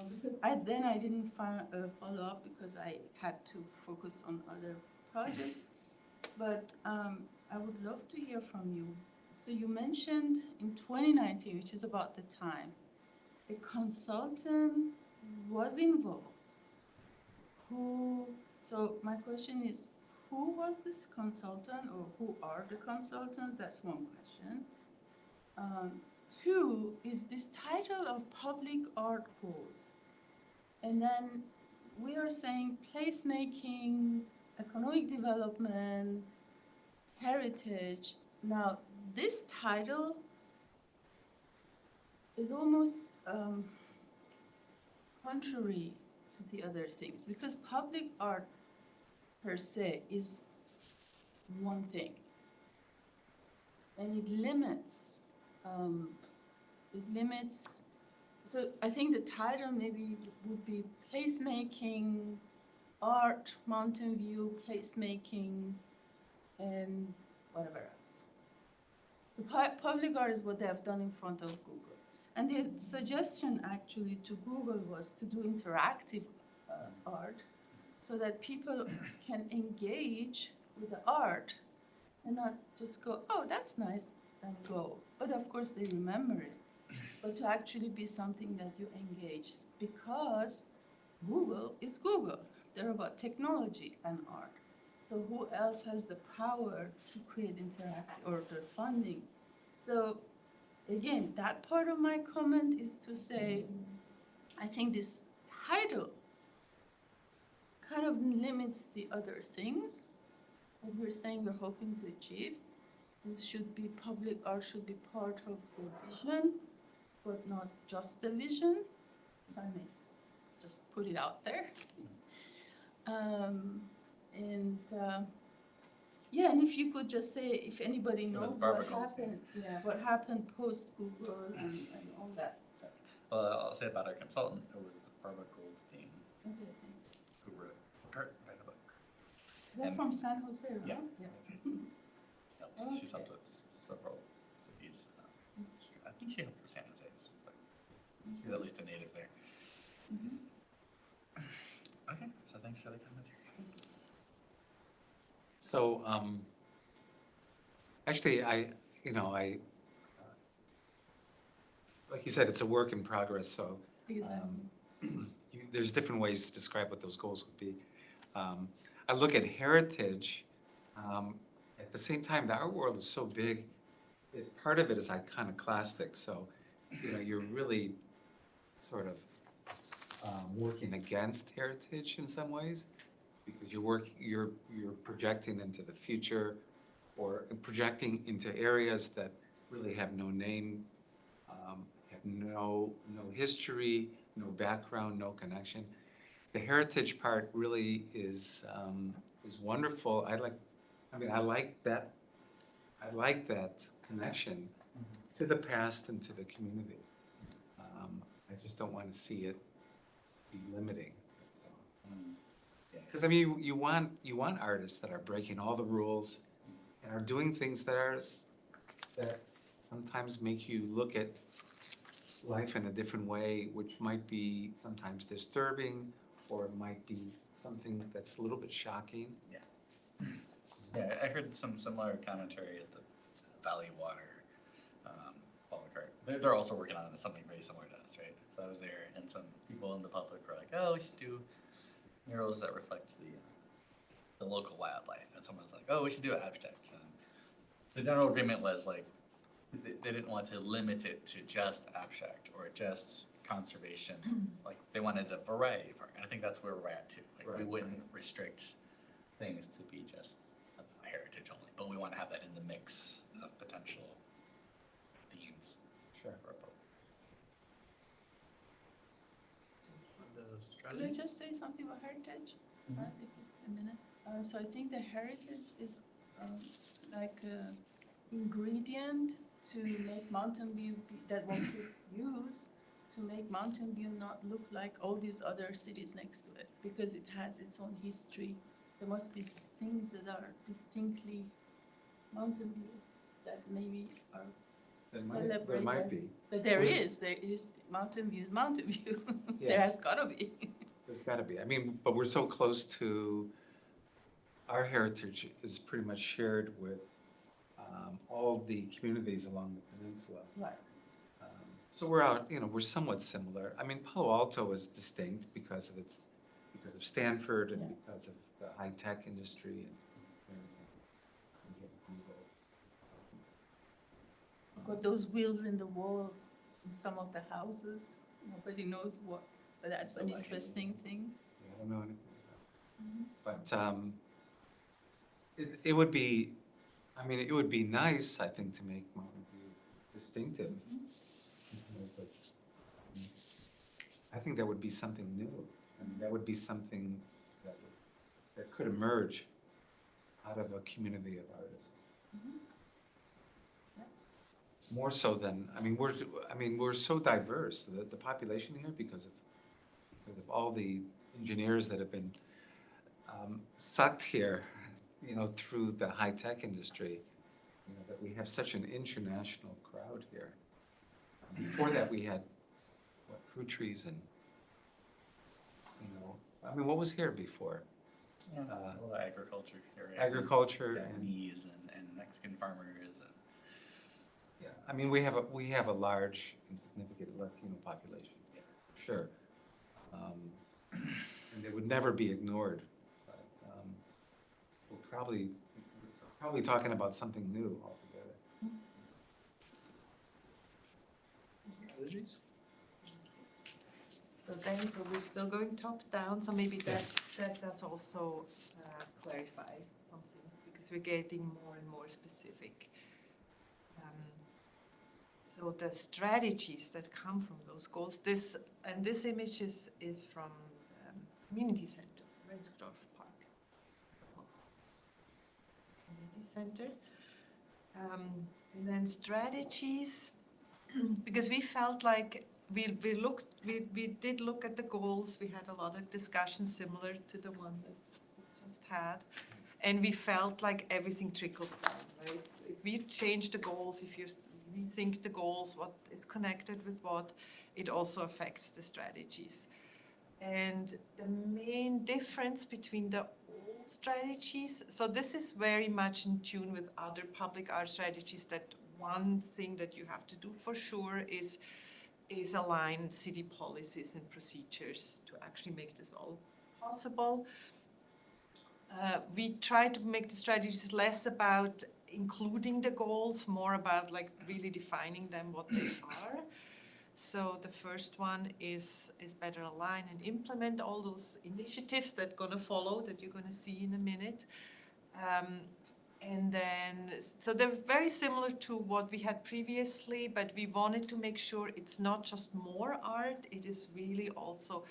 because I didn't follow up because I had to focus on other projects, but I would love to hear from you. So you mentioned in 2019, which is about the time, a consultant was involved. So my question is, who was this consultant or who are the consultants? That's one question. Two, is this title of public art goals? And then we are saying placemaking, economic development, heritage. Now, this title is almost contrary to the other things because public art per se is one thing, and it limits. So I think the title maybe would be placemaking, art, Mountain View, placemaking, and whatever else. The public art is what they have done in front of Google. And the suggestion actually to Google was to do interactive art so that people can engage with the art and not just go, oh, that's nice, and go. But of course they remember it. But to actually be something that you engage, because Google is Google. They're about technology and art. So who else has the power to create interactive or the funding? So again, that part of my comment is to say, I think this title kind of limits the other things that we're saying we're hoping to achieve. This should be public art, should be part of the vision, but not just the vision, if I may just put it out there. Yeah, and if you could just say, if anybody knows what happened, what happened post Google and all that. Well, I'll say about our consultant, it was Barbara Goldstein, Okay, thanks. who wrote a book. Is that And- from San Jose, right? Yeah. Yeah. She's helped with several cities. think she helps the San Jose's, but she's at least a native there. Okay, so thanks for the commentary. So, actually, like you said, it's a work in progress, so Exactly. there's different ways to describe what those goals would be. I look at heritage, at the same time, the art world is so big, part of it is iconoclastic, so, you're really sort of working against heritage in some ways, because you're projecting into the future, or projecting into areas that really have no name, have no history, no background, no connection. The heritage part really is wonderful. I like that. I like that connection to the past and to the community. I just don't want to see it be limiting. That's all. Yeah. Because I mean, you want artists that are breaking all the rules and are doing things that sometimes make you look at life in a different way, which might be sometimes disturbing, or it might be something that's a little bit shocking. Yeah, I heard some similar commentary at the Valley Water public art. They're also working on something very similar to us, right? So I was there, and some people in the public were like, "Oh, we should do murals that reflect the local wildlife," and someone was like, "Oh, we should do abstract." And the general agreement was like, they didn't want to limit it to just abstract or just conservation. Like they wanted a variety of art, and I think that's where we're at too. Like we Right. wouldn't restrict things to be just heritage only, but we want to have that in the mix of potential themes Sure. for a book. Could I just say something about heritage? If it's a minute. So I think the heritage is like a ingredient to make Mountain View that one could use to make Mountain View not look like all these other cities next to it, because it has its own history. There must be things that are distinctly Mountain View that maybe are There celebrated. might be. But there Well, is Mountain View is Mountain View. There Yeah. has gotta be. There's gotta be. I mean, but we're so close to, our heritage is pretty much shared with all the communities along the peninsula. Right. So we're somewhat similar. I mean, Palo Alto is distinct because of Stanford and Yeah. because of the high-tech industry and everything. We have Google. Got those wheels in the wall in some of the houses. Nobody knows what, but that's an interesting thing. Yeah, I don't know anything about it. But it would be, I mean, it would be nice, I think, to make Mountain View distinctive. But I think that would be something new. I mean, that would be something that could emerge out of a community of artists. More so than, I mean, we're so diverse, the population here, because of all the engineers that have been sucked here, through the high-tech industry, that we have such an international crowd here. Before that, we had, fruit trees and, I mean, what was here before? Well, agriculture here. Agriculture and, Japanese and Mexican farmers and. yeah, I mean, we have a large and significant Latino population, sure. And they would never be ignored, but we're probably talking about something new altogether. Strategies? So we're still going top down, so maybe that's also clarify some things, because we're getting more and more specific. So the strategies that come from those goals, this image is from community center, Rensdorf Park. Community center. And then strategies, because we felt like we did look at the goals. We had a lot of discussions similar to the one that we just had, and we felt like everything trickles down, right? If we change the goals, if you rethink the goals, what is connected with what, it also affects the strategies. And the main difference between the old strategies, so this is very much in tune with other public art strategies, that one thing that you have to do for sure is align city policies and procedures to actually make this all possible. We try to make the strategies less about including the goals, more about like really defining them, what they are. So the first one is better align and implement all those initiatives that gonna follow, that you're gonna see in a minute. And then, so they're very similar to what we had previously, but we wanted to make sure it's not just more art, it is really also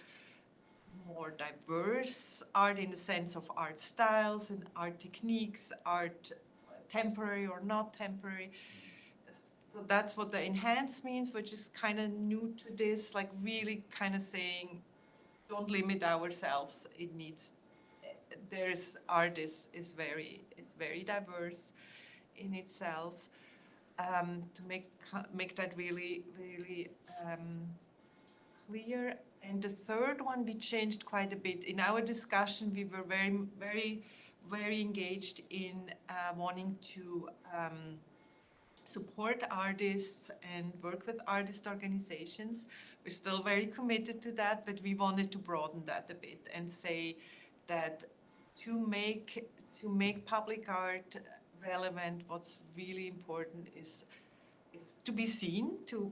more diverse art in the sense of art styles and art techniques, art temporary or not temporary. So that's what the enhance means, which is kind of new to this, like really kind of saying, don't limit ourselves. It needs, there's art is very diverse in itself. To make that really clear. And the third one we changed quite a bit. In our discussion, we were very engaged in wanting to support artists and work with artist organizations. We're still very committed to that, but we wanted to broaden that a bit and say that to make public art relevant, what's really important is to be seen, to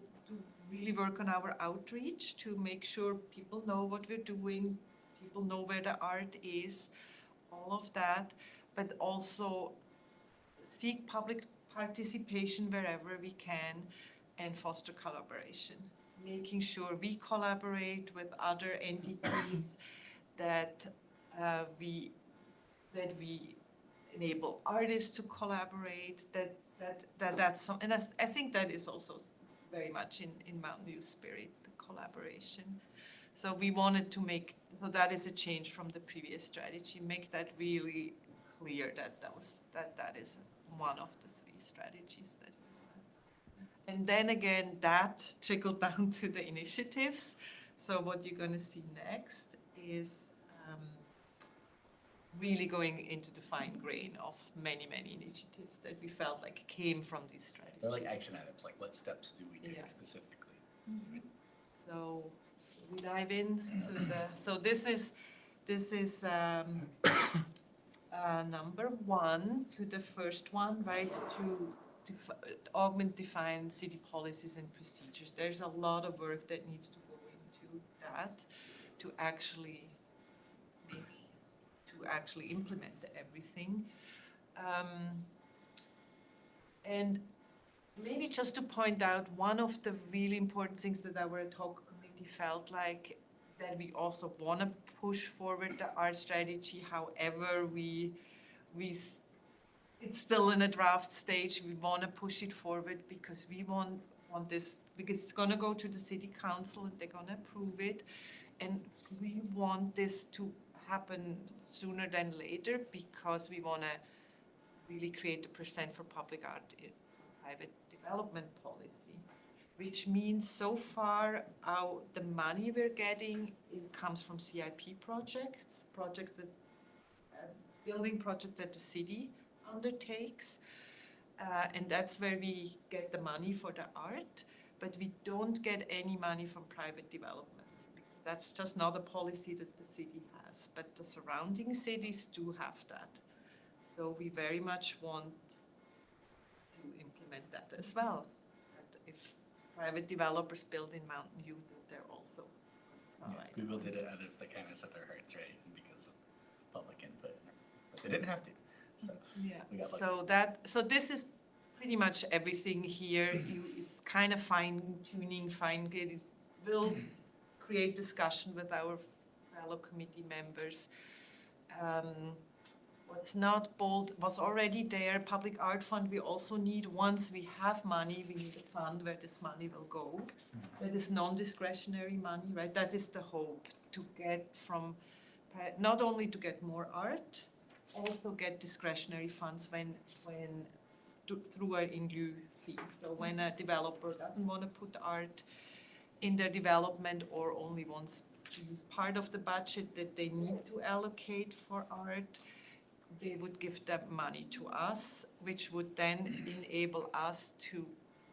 really work on our outreach, to make sure people know what we're doing, people know where the art is, all of that, but also seek public participation wherever we can and foster collaboration, making sure we collaborate with other entities, that we enable artists to collaborate, that's some, and I think that is also very much in Mountain View spirit, the collaboration. So we wanted to so that is a change from the previous strategy, make that really clear that is one of the three strategies that we want. And then again, that trickled down to the initiatives. So what you're going to see next is really going into the fine grain of many initiatives that we felt like came from these strategies. They're like action items, like what steps do we take Yeah. specifically? So we dive into so this is number one to the first one, right? To augment, define city policies and procedures. There's a lot of work that needs to go into that to actually implement everything. And maybe just to point out, one of the really important things that our ad hoc committee felt like that we also want to push forward the art strategy. However, it's still in a draft stage. We want to push it forward because we want this, because it's going to go to the city council and they're going to approve it. And we want this to happen sooner than later because we want to really create the percent for public art in private development policy, which means so far the money we're getting, it comes from CIP projects that building project that the city undertakes, and that's where we get the money for the art, but we don't get any money from private development because that's just not a policy that the city has, but the surrounding cities do have that. So we very much want to implement that as well. That if private developers build in Mountain View, that they're also provide. Google did it out of the kindness of their hearts, right? And because of public input, but they didn't have to. So Yeah. we got lucky. So this is pretty much everything here. Is kind of fine tuning, will create discussion with our fellow committee members. What's not bold was already there. Public Art Fund, we also need, once we have money, we need a fund where this money will go. That is non-discretionary money, right? That is the hope, to get from, not only to get more art, also get discretionary funds when through an in lieu fee. So when a developer doesn't want to put art in their development or only wants to use part of the budget that they need to allocate for art, they would give that money to us, which would then enable us to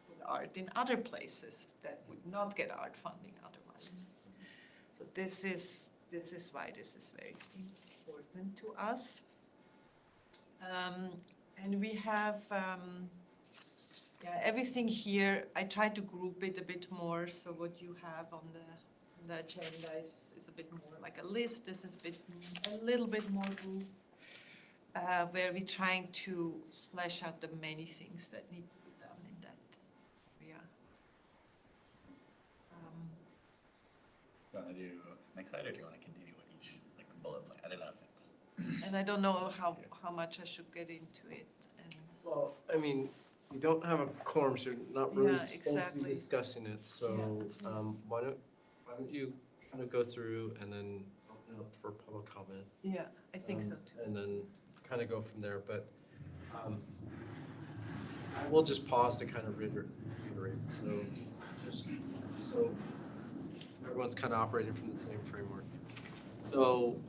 put art in other places that would not get art funding otherwise. So this is why this is very important to us. And we have everything here. I try to group it a bit more. So what you have on the agenda is a bit more like a list. This is a little bit more group, where we're trying to flesh out the many things that need to be done in that area. Do you want to do next slide, or do you want to continue with each like bullet point? I don't know if it's. And I don't know how much I should get into it. And Well, I mean, you don't have a quorum, so you're not really Yeah, supposed to exactly. be discussing it, so, why don't you kind of go through and then open up for public comment? yeah, I think so too. And then kind of go from there, but, I will just pause to kind of reiterate, so, just, so everyone's kind of operating from the same framework. So,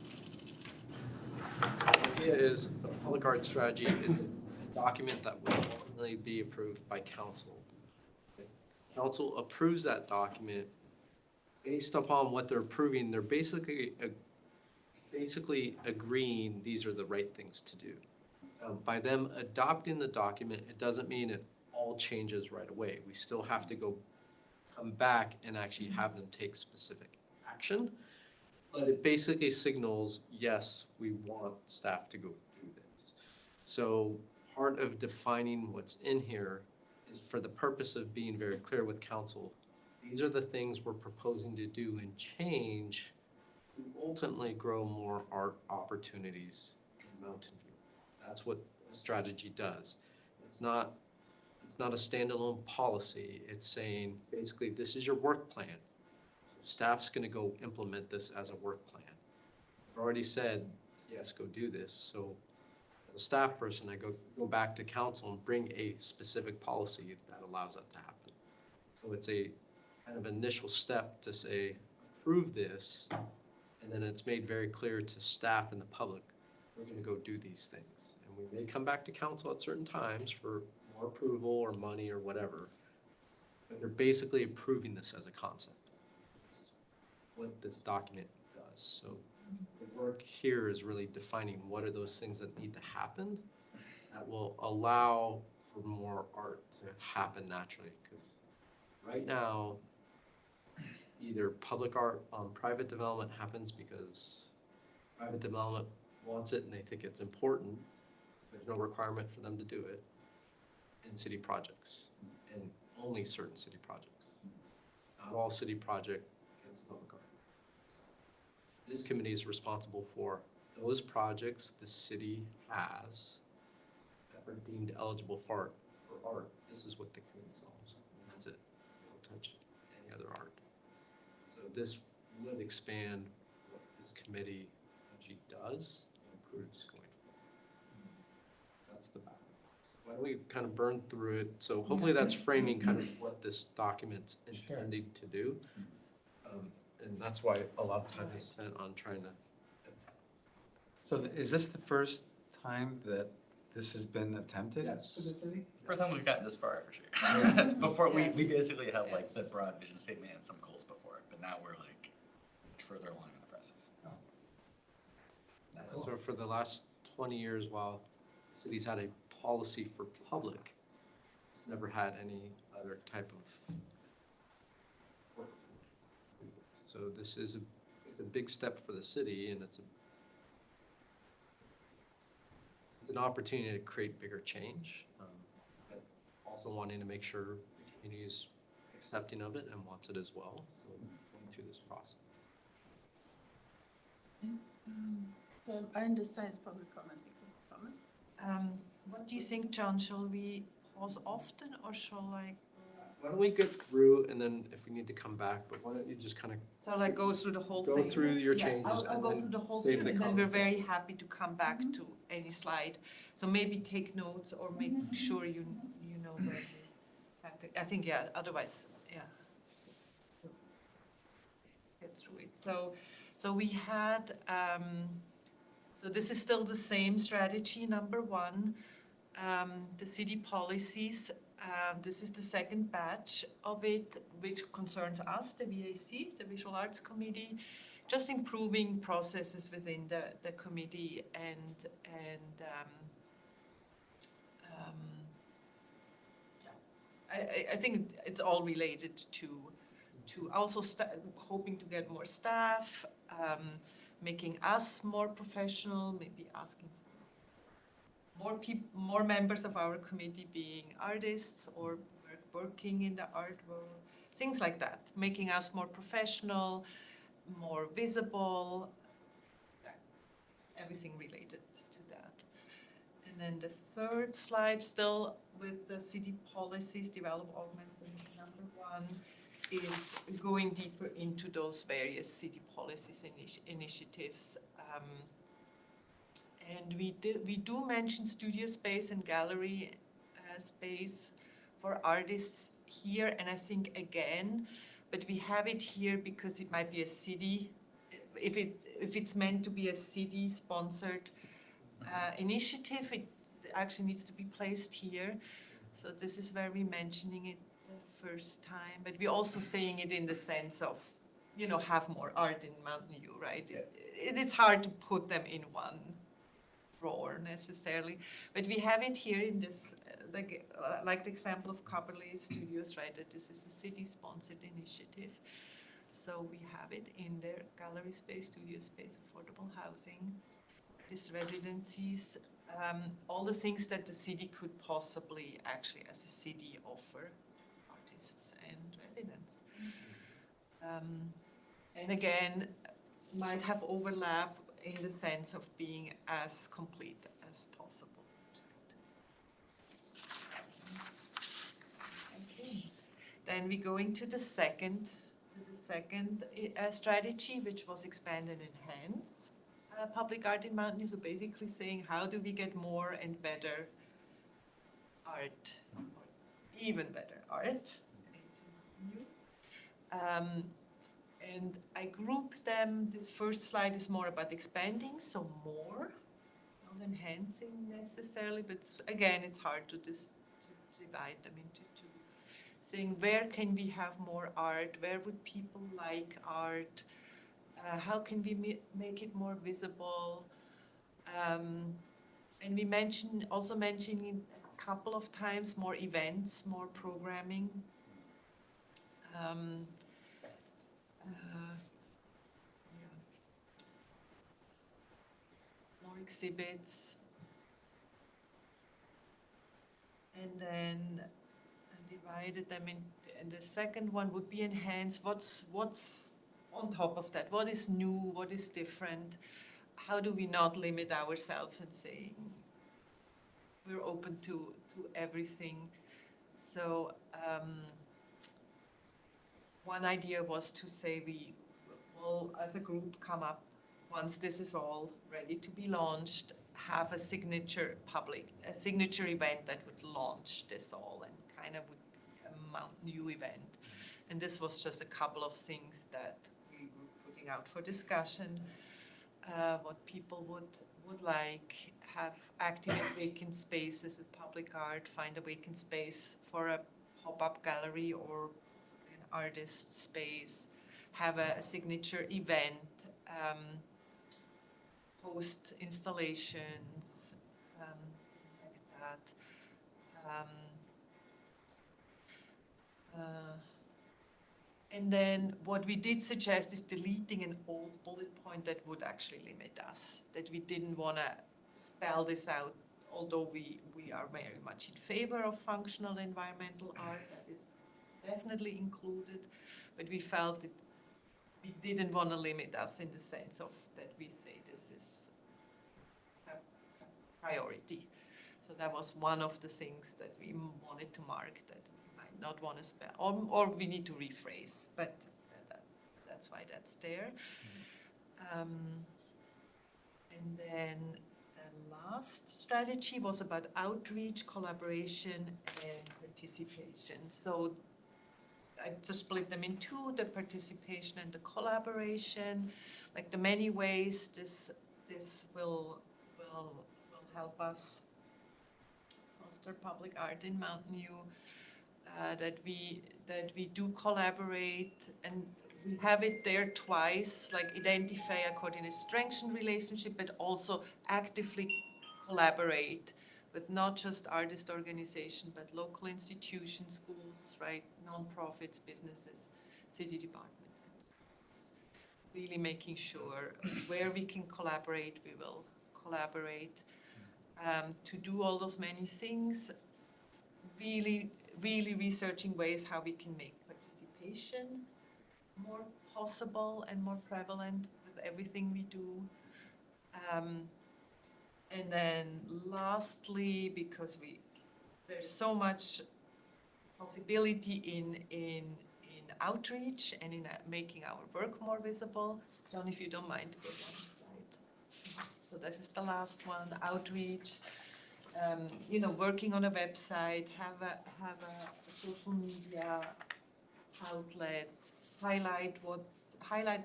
the idea is a public art strategy is a document that will ultimately be approved by council. Council approves that document. Based upon what they're approving, they're basically agreeing these are the right things to do. By them adopting the document, it doesn't mean it all changes right away. We still have to come back and actually have them take specific action. But it basically signals, yes, we want staff to go do this. So part of defining what's in here is for the purpose of being very clear with council. These are the things we're proposing to do and change to ultimately grow more art opportunities in Mountain View. That's what a strategy does. It's not a standalone policy. It's saying, basically, this is your work plan. Staff's gonna go implement this as a work plan. I've already said, yes, go do this. So as a staff person, I go back to council and bring a specific policy that allows that to happen. So it's a kind of initial step to say, approve this, and then it's made very clear to staff and the public, we're gonna go do these things. And we may come back to council at certain times for more approval or money or whatever, but they're basically approving this as a concept. That's what this document does. So the work here is really defining what are those things that need to happen that will allow for more art to happen naturally. 'Cause right now, either public art on private development happens because private development wants it and they think it's important. There's no requirement for them to do it in city projects, and only certain city projects. Not all city project gets public art. This committee is responsible for those projects the city has that are deemed eligible for art. This is what the committee solves, and that's it. They don't touch any other art. So this would expand what this committee actually does and approves going forward. That's the background. Why don't we kind of burn through it? So hopefully that's framing kind of what this document's intending to do. And that's why a lot of time is spent on trying to. So is this the first time that this has been attempted Yes. for the city? It's the first time we've gotten this far for sure. Before we Yes. basically have like Yes. the broad vision statement and some goals before it, but now we're like much further along in the process. So for the last 20 years, while cities had a policy for public, it's never had any other type of. So this is it's a big step for the city, and it's an opportunity to create bigger change, but also wanting to make sure the community is accepting of it and wants it as well. So going through this process. So I understand it's public comment. Comment? What do you think, John? Shall we pause often or shall I Why don't we get through, and then if we need to come back, but why don't you just kind of So like go through the whole go thing? through your Yeah, changes I'll and go then through the whole save thing, the and then we're comments. very happy to come back to any slide. So maybe take notes or make sure you know where you have to, I think, yeah, otherwise, yeah. Get through it. So we had, so this is still the same strategy, number one, the city policies. This is the second batch of it, which concerns us, the VAC, the Visual Arts Committee, just improving processes within the committee and I think it's all related to also hoping to get more staff, making us more professional, maybe asking for more members of our committee being artists or working in the art world, things like that, making us more professional, more visible, everything related to that. And then the third slide, still with the city policies, develop, augment, number one, is going deeper into those various city policies initiatives. And we do mention studio space and gallery space for artists here, and I think again, but we have it here because it might be a city, if it's meant to be a city-sponsored initiative, it actually needs to be placed here. So this is where we're mentioning it the first time, but we're also saying it in the sense of, you know, have more art in Mountain View, right? It's hard to put them in one drawer necessarily, but we have it here in this, like the example of Copperley Studios, right? That this is a city-sponsored initiative. So we have it in there: gallery space, studio space, affordable housing, these residencies, all the things that the city could possibly actually as a city offer artists and residents. And again, might have overlap in the sense of being as complete as possible. Okay. Then we go into the second strategy, which was expand and enhance public art in Mountain View. So basically saying, how do we get more and better art, or even better art into Mountain View? And I grouped them. This first slide is more about expanding, so more, not enhancing necessarily, but again, it's hard to divide them into two. Saying, where can we have more art? Where would people like art? How can we make it more visible? And we also mentioning a couple of times more events, more programming. More exhibits. And then I divided them in, and the second one would be enhance. What's on top of that? What is new? What is different? How do we not limit ourselves and saying we're open to everything? So one idea was to say we will, as a group, come up, once this is all ready to be launched, have a signature event that would launch this all and kind of would be a Mountain View event. And this was just a couple of things that we were putting out for discussion. What people would like, have activate vacant spaces with public art, find a vacant space for a pop-up gallery or an artist space, have a signature event, post installations, things like that. And then what we did suggest is deleting an old bullet point that would actually limit us, that we didn't want to spell this out, although we are very much in favor of functional environmental art, that is definitely included, but we felt that we didn't want to limit us in the sense of that we say this is a priority. So that was one of the things that we wanted to mark, that we might not want to spell, or we need to rephrase, but that's why that's there. And then the last strategy was about outreach, collaboration, and participation. So I just split them in two, the participation and the collaboration, like the many ways this will help us foster public art in Mountain View, that we do collaborate, and we have it there twice, like identify a coordinate strengthen relationship, but also actively collaborate with not just artist organization, but local institutions, schools, right, nonprofits, businesses, city departments. Really making sure where we can collaborate, we will collaborate. To do all those many things, really researching ways how we can make participation more possible and more prevalent with everything we do. And then lastly, because there's so much possibility in outreach and in making our work more visible. John, if you don't mind, go one slide. So this is the last one, outreach. Working on a website, have a social media outlet, highlight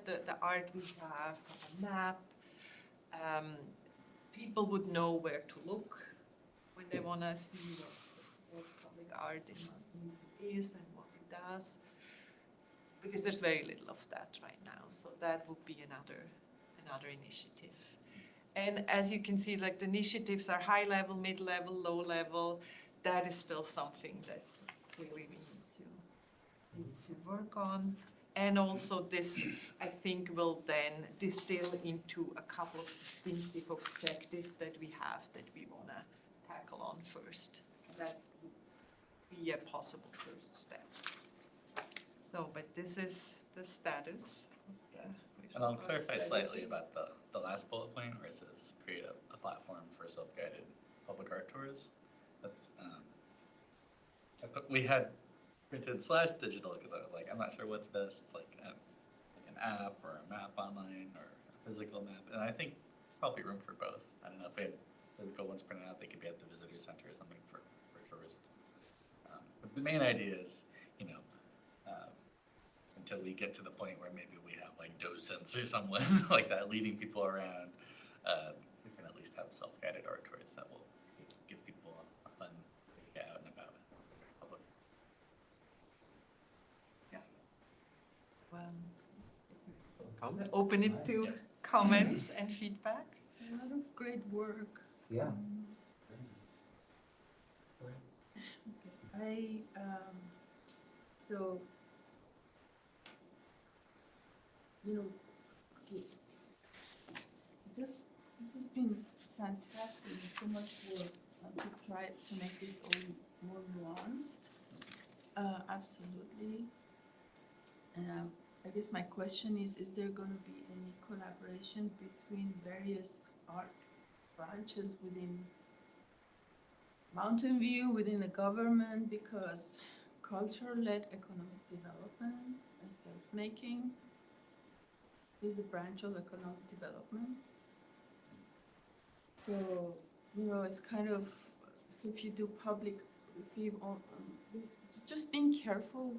the art we have a map. People would know where to look when they want to see what public art in Mountain View is and what it does, because there's very little of that right now. So that would be another initiative. And as you can see, like the initiatives are high level, mid level, low level. That is still something that clearly we need to work on. And also this, I think, will then distill into a couple of distinctive objectives that we have that we want to tackle on first. That would be a possible first step. So, but this is the status of the And I'll clarify slightly strategy. about the last bullet point where it says create a platform for self-guided public art tours. That's, we had printed / digital because I was like, I'm not sure what's best, like an app or a map online or a physical map. And I think probably room for both. I don't know if we had physical ones printed out, they could be at the visitor center or something for tourists. But the main idea is, until we get to the point where maybe we have like docents or someone like that leading people around, we can at least have self-guided art tours that will give people a fun way to get out and about. Public. Comment? Open it to comments and feedback. A lot of great work. Yeah. Okay. So, this has been fantastic. So much work to try to make this all more nuanced. Absolutely. And I guess my question is there going to be any collaboration between various art branches within Mountain View, within the government, because culture-led economic development and placemaking is a branch of economic development. So, it's kind of, so if you do public, just being careful,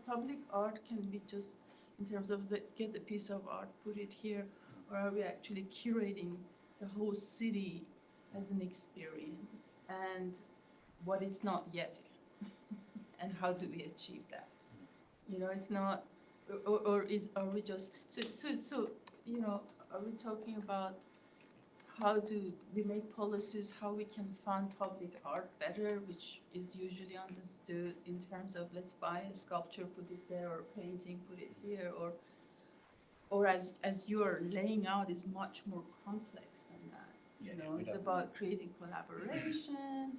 public art can be just in terms of get a piece of art, put it here, or are we actually curating the whole city as an experience, and what it's not yet, and how do we achieve that? It's not, are we just, so are we talking about how do we make policies, how we can fund public art better, which is usually understood in terms of let's buy a sculpture, put it there, or painting, put it here, or as you're laying out is much more complex than that. It's about creating collaboration.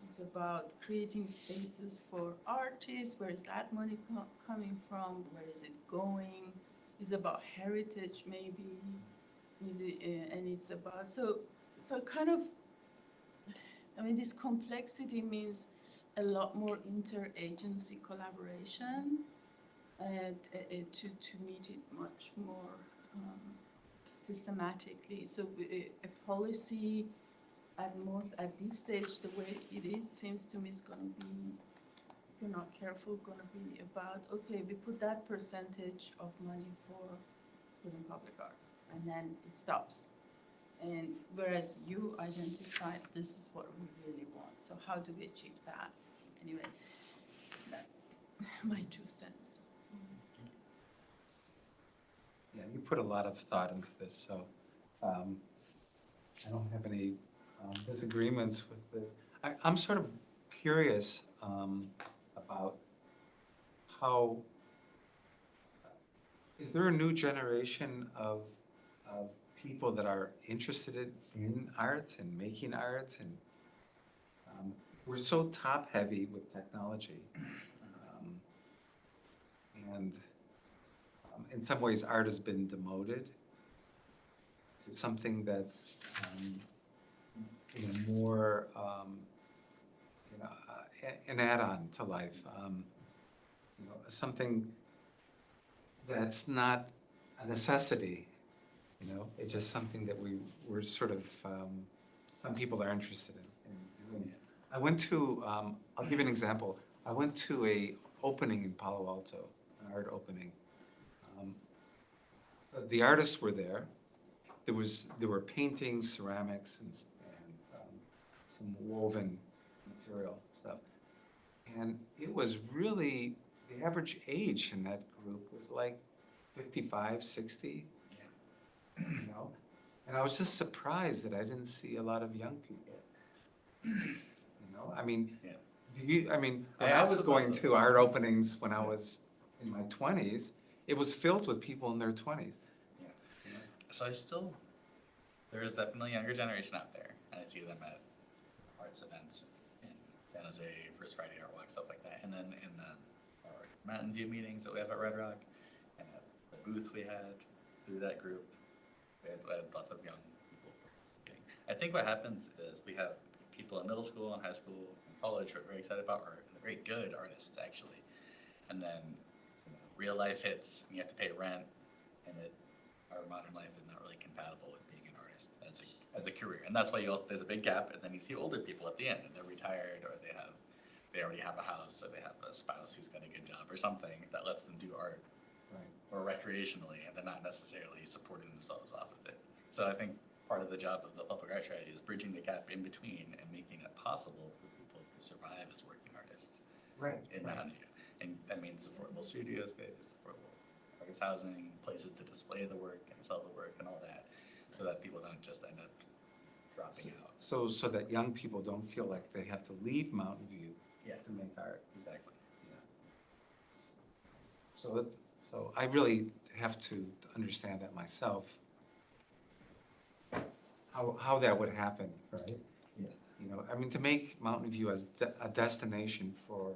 It's about creating spaces for artists. Where is that money coming from? Where is it going? It's about heritage, maybe. Is it, and it's about so kind of. I mean, this complexity means a lot more interagency collaboration and to meet it much more systematically. So a policy at most at this stage, the way it is, seems to me is going to be, if you're not careful, going to be about, okay, we put that percentage of money for putting public art, and then it stops. And whereas you identified this is what we really want, so how do we achieve that? Anyway, that's my 2 cents. Yeah, you put a lot of thought into this, so I don't have any disagreements with this. I'm sort of curious about how, is there a new generation of people that are interested in arts and making arts? And we're so top-heavy with technology. And in some ways, art has been demoted to something that's more an add-on to life. Something that's not a necessity. It's just something that we're sort of some people are interested in doing. I went to I'll give you an example. I went to a opening in Palo Alto, an art opening. The artists were there. There were paintings, ceramics, and some woven material stuff. And it was really, the average age in that group was like 55, 60. And I was just surprised that I didn't see a lot of young people. I mean, when I was going to art openings when I was in my 20s, it was filled with people in their 20s. So there is definitely a younger generation out there, and I see them at arts events in San Jose, First Friday Art Walk, stuff like that. And then in our Mountain View meetings that we have at Red Rock, and at the booth we had through that group, we had lots of young people participating. I think what happens is we have people in middle school and high school and college who are very excited about art, and very good artists actually. And then real life hits, and you have to pay rent, and our modern life is not really compatible with being an artist as a career. And that's why there's a big gap, and then you see older people at the end, and they're retired, or they already have a house, or they have a spouse who's got a good job or something that lets them do art, right, or recreationally, and they're not necessarily supporting themselves off of it. So I think part of the job of the public art strategy is bridging the gap in between and making it possible for people to survive as working artists in Mountain View. And that means affordable studio space, affordable artist housing, places to display the work and sell the work and all that, so that people don't just end up dropping out. So that young people don't feel like they have to leave Mountain View to make art. Exactly. Yeah. So I really have to understand that myself, how that would happen, right? Yeah. To make Mountain View as a destination for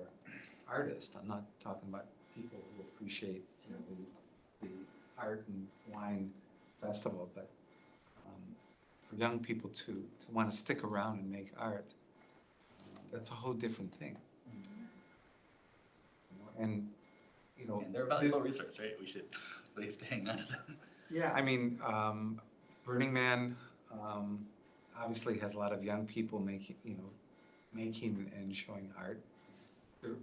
artists. I'm not talking about people who appreciate the art and wine festival, but for young people to want to stick around and make art, that's a whole different thing. And they're a valuable resource, right? We have to hang on to them. Yeah, Burning Man obviously has a lot of young people making and showing art. You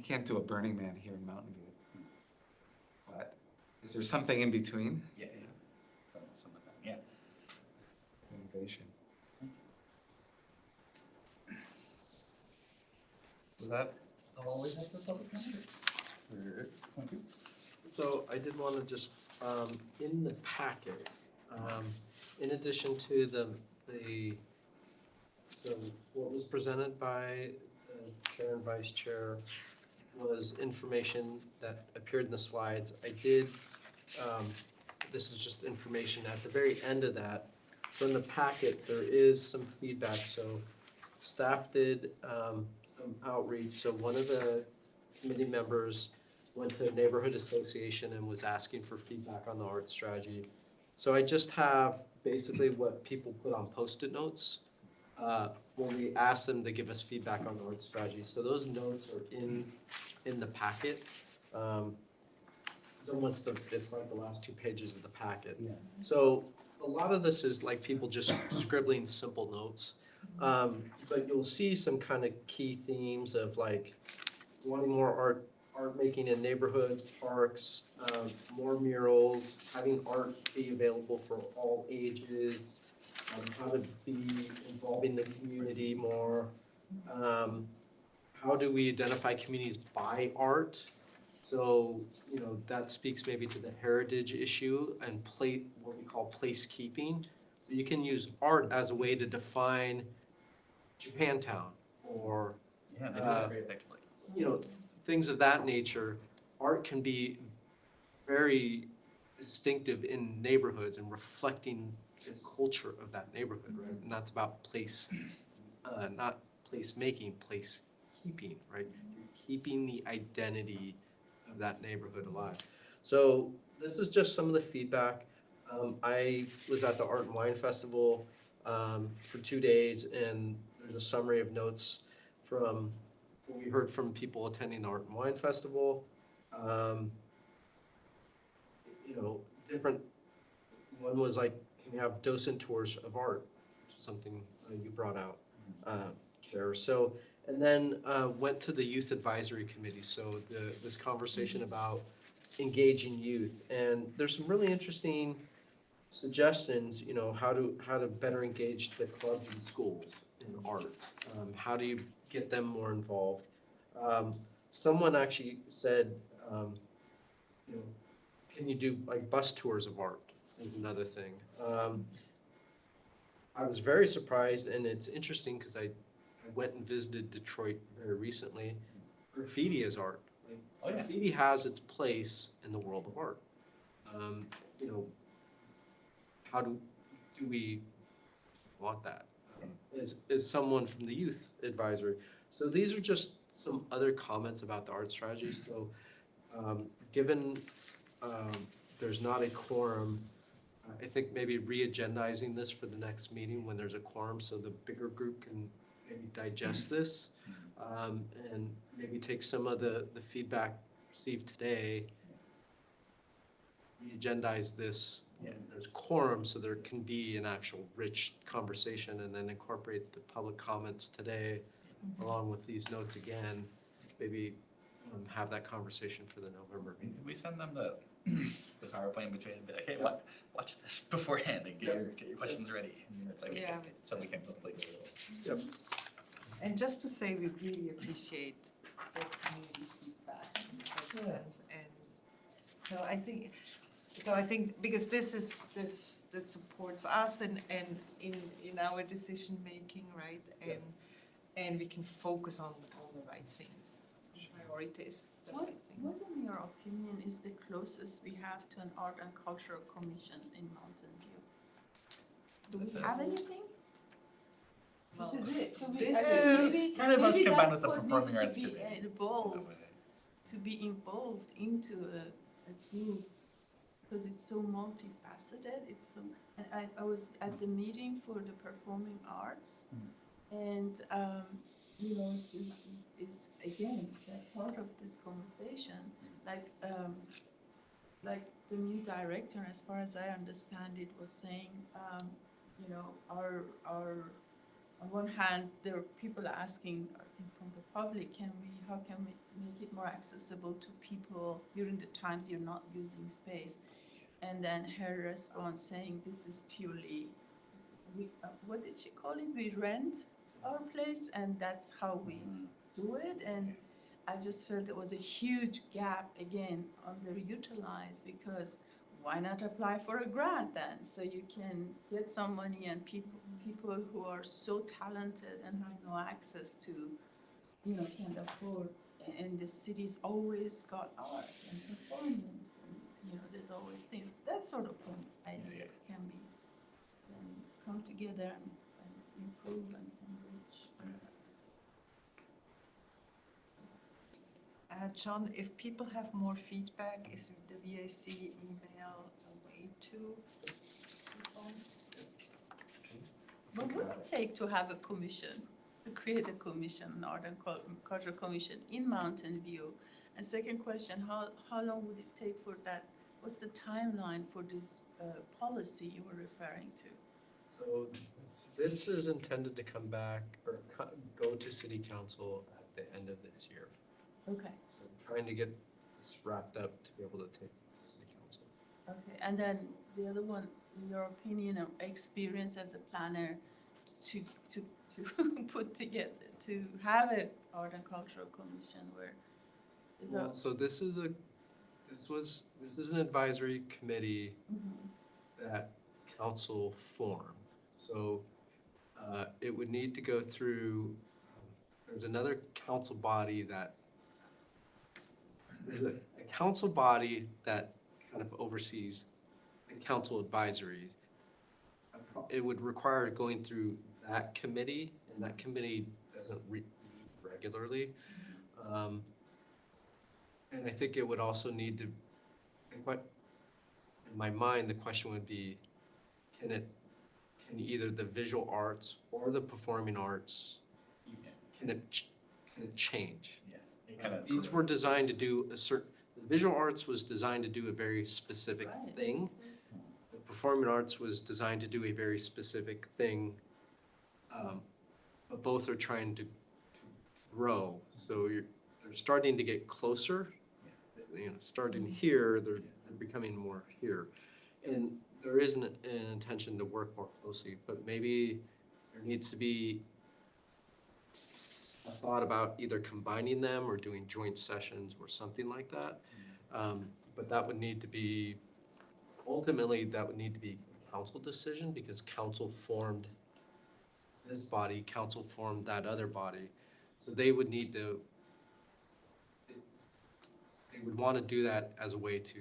can't do a Burning Man here in Mountain View. But is there something in between? Yeah. Some of them, yeah. Innovation. Was that all we had for public comment? So I did want to just, in the packet, in addition to what was presented by the chair and vice chair was information that appeared in the slides. I did, this is just information at the very end of that. So in the packet, there is some feedback. So staff did some outreach. So one of the committee members went to a neighborhood association and was asking for feedback on the art strategy. So I just have basically what people put on Post-it notes. when we asked them to give us feedback on the art strategy. So those notes are in the packet. It's like the last 2 pages of the packet. Yeah. So a lot of this is like people just scribbling simple notes. But you'll see some kind of key themes of like wanting more art making in neighborhoods, parks, more murals, having art be available for all ages, how to be involving the community more. How do we identify communities by art? So, you know, that speaks maybe to the heritage issue and what we call placekeeping. So you can use art as a way to define Japantown or, Yeah, they do that very effectively. you know, things of that nature. Art can be very distinctive in neighborhoods and reflecting the culture of that neighborhood, right? And that's about not place making, place keeping, right? You're keeping the identity of that neighborhood alive. So this is just some of the feedback. I was at the Art and Wine Festival for 2 days, and there's a summary of notes from what we heard from people attending the Art and Wine Festival. You know, different, one was like, can we have docent tours of art, which is something you brought out, Chair. So, and then went to the Youth Advisory Committee, so this conversation about engaging youth. And there's some really interesting suggestions, you know, how to better engage the clubs and schools in art. How do you get them more involved? Someone actually said, you know, can you do like bus tours of art is another thing. I was very surprised, and it's interesting because I went and visited Detroit very recently. Graffiti is art. Like, Oh, yeah. graffiti has its place in the world of art. You know, how do we want that? Is someone from the youth advisory. So these are just some other comments about the art strategy. So given there's not a quorum, I think maybe re-agendizing this for the next meeting when there's a quorum so the bigger group can maybe digest this and maybe take some of the feedback received today, re-agendize this. Yeah. There's quorum, so there can be an actual rich conversation, and then incorporate the public comments today along with these notes again. Maybe have that conversation for the November meeting. We send them the PowerPoint between and be like, hey, watch this beforehand and get your questions ready. And it's like, Yeah. so we can publicly go with it. Yep. And just to say, we really appreciate the community feedback in that sense. And so I think because this supports us and in our decision making, right? And we can focus on all the right things, priorities. the What, right things. what in your opinion is the closest we have to an art and cultural commission in Mountain View? Do we That's have us. anything? Well, This is it, so we, this I is- mean, maybe, kind of us maybe combined that's with the what Performing needs Arts to be Committee. involved, No way. to be involved into a group, because it's so multifaceted, it's so, and I was at the meeting for the performing arts, and, you know, this is again, that part of this conversation, like the new director, as far as I understand it, was saying, you know, our, on one hand, there are people asking, I think from the public, how can we make it more accessible to people during the times you're not using space? And then her response saying, this is purely, what did she call it? We rent our place and that's how we do it. And I just felt there was a huge gap, again, underutilized, because why not apply for a grant then? So you can get some money, and people who are so talented and have no access to, you know, can't afford. And the city's always got art and performance, and, you know, there's always things, that sort of ideas can be, come together and improve and enrich. John, if people have more feedback, is the VAC email a way to people? What would it take to have a commission, to create a commission, an art and culture commission in Mountain View? And second question, how long would it take for that? What's the timeline for this policy you were referring to? So this is intended to come back or go to city council at the end of this year. Okay, So I'm trying to get this wrapped up to be able to take it to city council. okay. And then the other one, in your opinion or experience as a planner to put together, to have a art and cultural commission where is a. Well, so this is an advisory committee Mhm. that council formed. So it would need to go through, there's another council body there's a council body that kind of oversees the council advisory. It would require going through that committee, and that committee doesn't meet regularly. And I think it would also need to, in my mind, the question would be, can either the visual arts or the performing arts, can it change? Yeah, it kind of. These were designed to do the visual arts was designed to do a very specific Right. thing. The performing arts was designed to do a very specific thing. But both are trying to grow, so they're starting to get closer. You know, starting here, they're becoming more here. And there is an intention to work more closely, but maybe there needs to be a thought about either combining them or doing joint sessions or something like that. But that would need to be, ultimately, that would need to be a council decision because council formed this body, council formed that other body. So they would need to, they would want to do that as a way to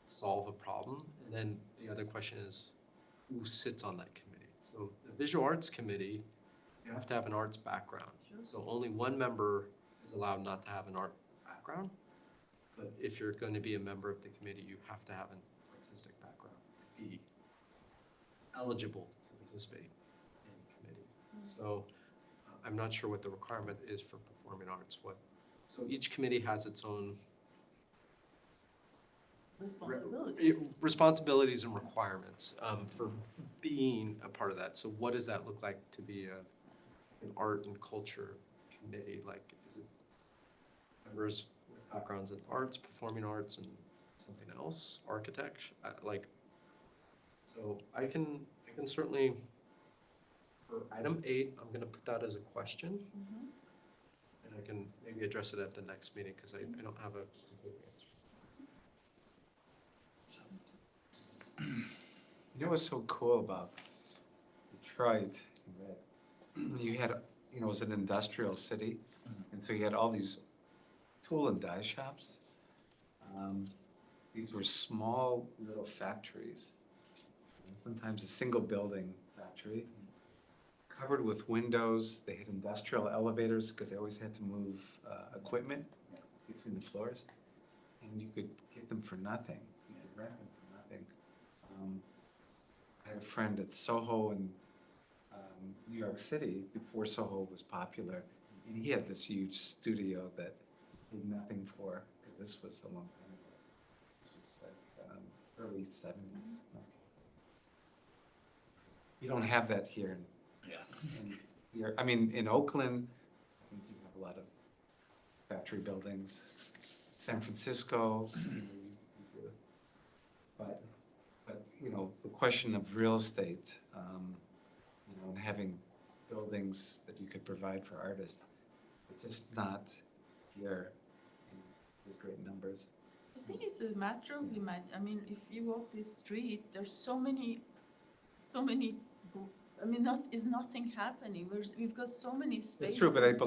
solve a problem. And then the other question is, who sits on that committee? So the Visual Arts Committee, you have to have an arts background. So only one member is allowed not to have an art background. But if you're going to be a member of the committee, you have to have an artistic background to be eligible to participate in the committee. So I'm not sure what the requirement is for performing arts. So each committee has its own responsibilities and requirements for being a part of that. So what does that look like to be an art and culture committee? Like, is it members with backgrounds in arts, performing arts, and something else, architecture? So I can certainly, for item 8, I'm gonna put that as a question. And I can maybe address it at the next meeting, because I don't have a complete answer. You know what's so cool about Detroit? You had, it was an industrial city, and so you had all these tool and die shops. These were small little factories, sometimes a single building factory, covered with windows. They had industrial elevators because they always had to move equipment between the floors, and you could get them for nothing. You could rent them for nothing. I had a friend at Soho in New York City before Soho was popular, and he had this huge studio that he paid nothing for because this was a long time ago. This was like early 70s. You don't have that here in Oakland. I think you have a lot of factory buildings. San Francisco, you do. But the question of real estate, and having buildings that you could provide for artists, it's just not here in great numbers. I think it's a matter of if you walk this street, there's so many, is nothing happening. We've got so many spaces. It's true, but they that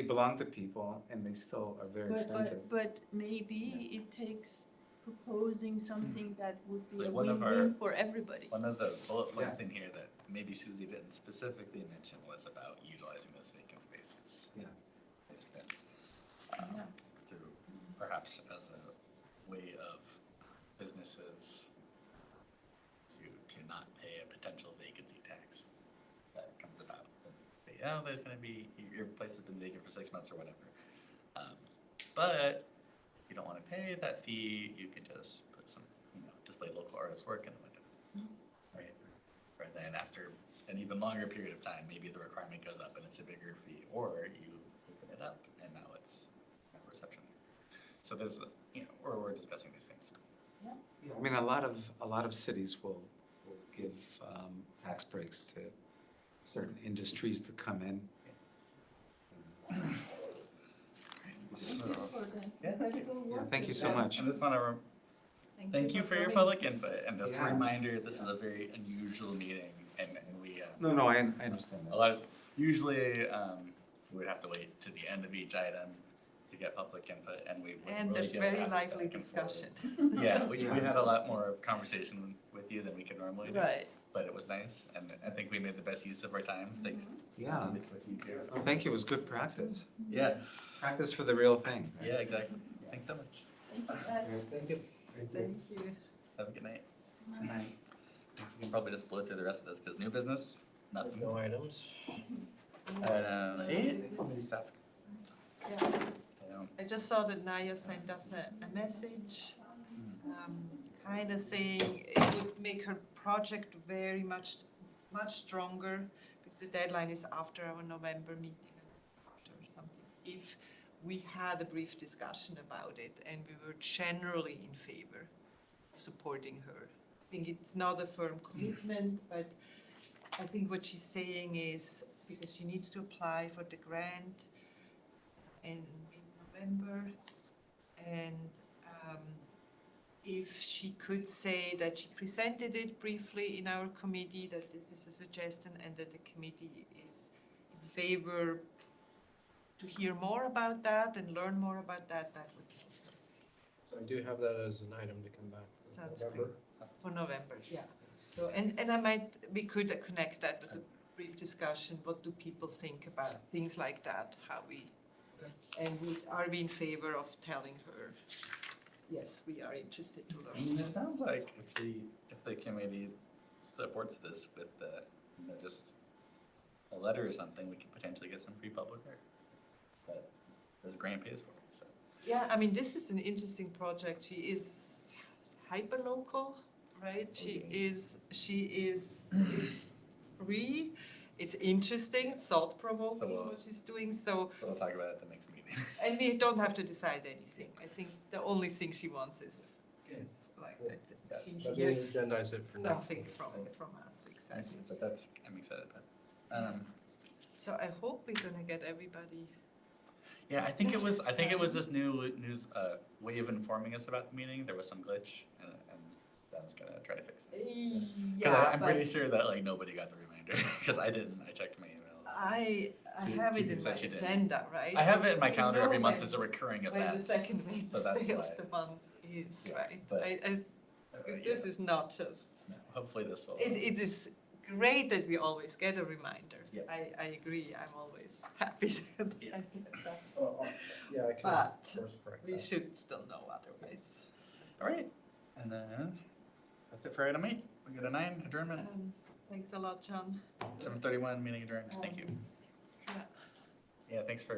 belong to people, and they still are very expensive. But maybe it takes proposing something that would be a Like one of win-win for everybody. One of the bullet points in here that maybe Susie didn't specifically mention was about utilizing those vacant spaces. Yeah. It's been Yeah. through perhaps as a way of businesses to not pay a potential vacancy tax. oh, there's gonna be, your place has been vacant for 6 months or whatever. But if you don't wanna pay that fee, you can just put some, display local artist work in the windows. Right? Or then after an even longer period of time, maybe the requirement goes up and it's a bigger fee, or you open it up and now it's a reception. So there's, or we're discussing these things. I mean, a lot of cities will give tax breaks to certain industries that come in. So, Yeah, thank you so much. I just wanna thank you for your public input, and just a Yeah. reminder, this is a very unusual meeting, and we, No, I understand a that. lot of, usually, we would have to wait to the end of each item to get public input, and we wouldn't And really there's get to very have this lively back and forth. discussion. Yeah, we had a lot more conversation with you than we could normally do, Right. but it was nice, and I think we made the best use of our time, thanks. Yeah. With you too. Oh, thank you, it was good practice. Yeah, Practice for the real thing. right? yeah, exactly, thanks so much, Thank you, guys. Thank you. Thank you. have a good night. Good night. We can probably just blow through the rest of this, cause new business, nothing. No items. 8, community staff. Yeah. Um, I just saw that Naya sent us a message, kind of saying it would make her project very much stronger, because the deadline is after our November meeting, after something. If we had a brief discussion about it and we were generally in favor of supporting her. I think it's not a firm commitment, but I think what she's saying is, because she needs to apply for the grant in November, and if she could say that she presented it briefly in our committee, that this is a suggestion and that the committee is in favor to hear more about that and learn more about that, that would be awesome. So I do have that as an item to come back for Sounds November. For November, yeah. So, and we could connect that with a brief discussion, what do people think about things like that, how we, and are we in favor of telling her, yes, we are interested to I learn. mean, it sounds like if the committee supports this with the, just a letter or something, we could potentially get some free public art. That this grant pays for it, so. Yeah, I mean, this is an interesting project. She is hyper-local, right? It's free, it's interesting, thought-provoking So, what she's doing, so, We'll talk about it at the next meeting. and we don't have to decide anything. I think the only thing she wants is like that she Let me hears agendize it for next something week. from us, exactly. But I'm excited about it. So I hope we're gonna get everybody. Yeah, I think it was this new news, way of informing us about the meeting, there was some glitch, and I was gonna try to fix it. 'Cause Yeah, I'm but pretty sure that like nobody got the reminder, cause I didn't, I checked my emails. I Su- have it Susan in my said she didn't. agenda, right? I have it in my We calendar know every month when- as a recurring When the event. second so that's Wednesday why. of the month is, Yeah, right? but- This is not just, No, hopefully this will. it is great that we always get a reminder. Yeah. I agree, I'm always happy that I Yeah. get that. Yeah, I can But course correct we that. should still know otherwise. All right, and then that's it for item 8. We got a 9 adjournment. Thanks a lot, John. 7:31 meeting adjourned. Thank you. Yeah. Yeah, thanks for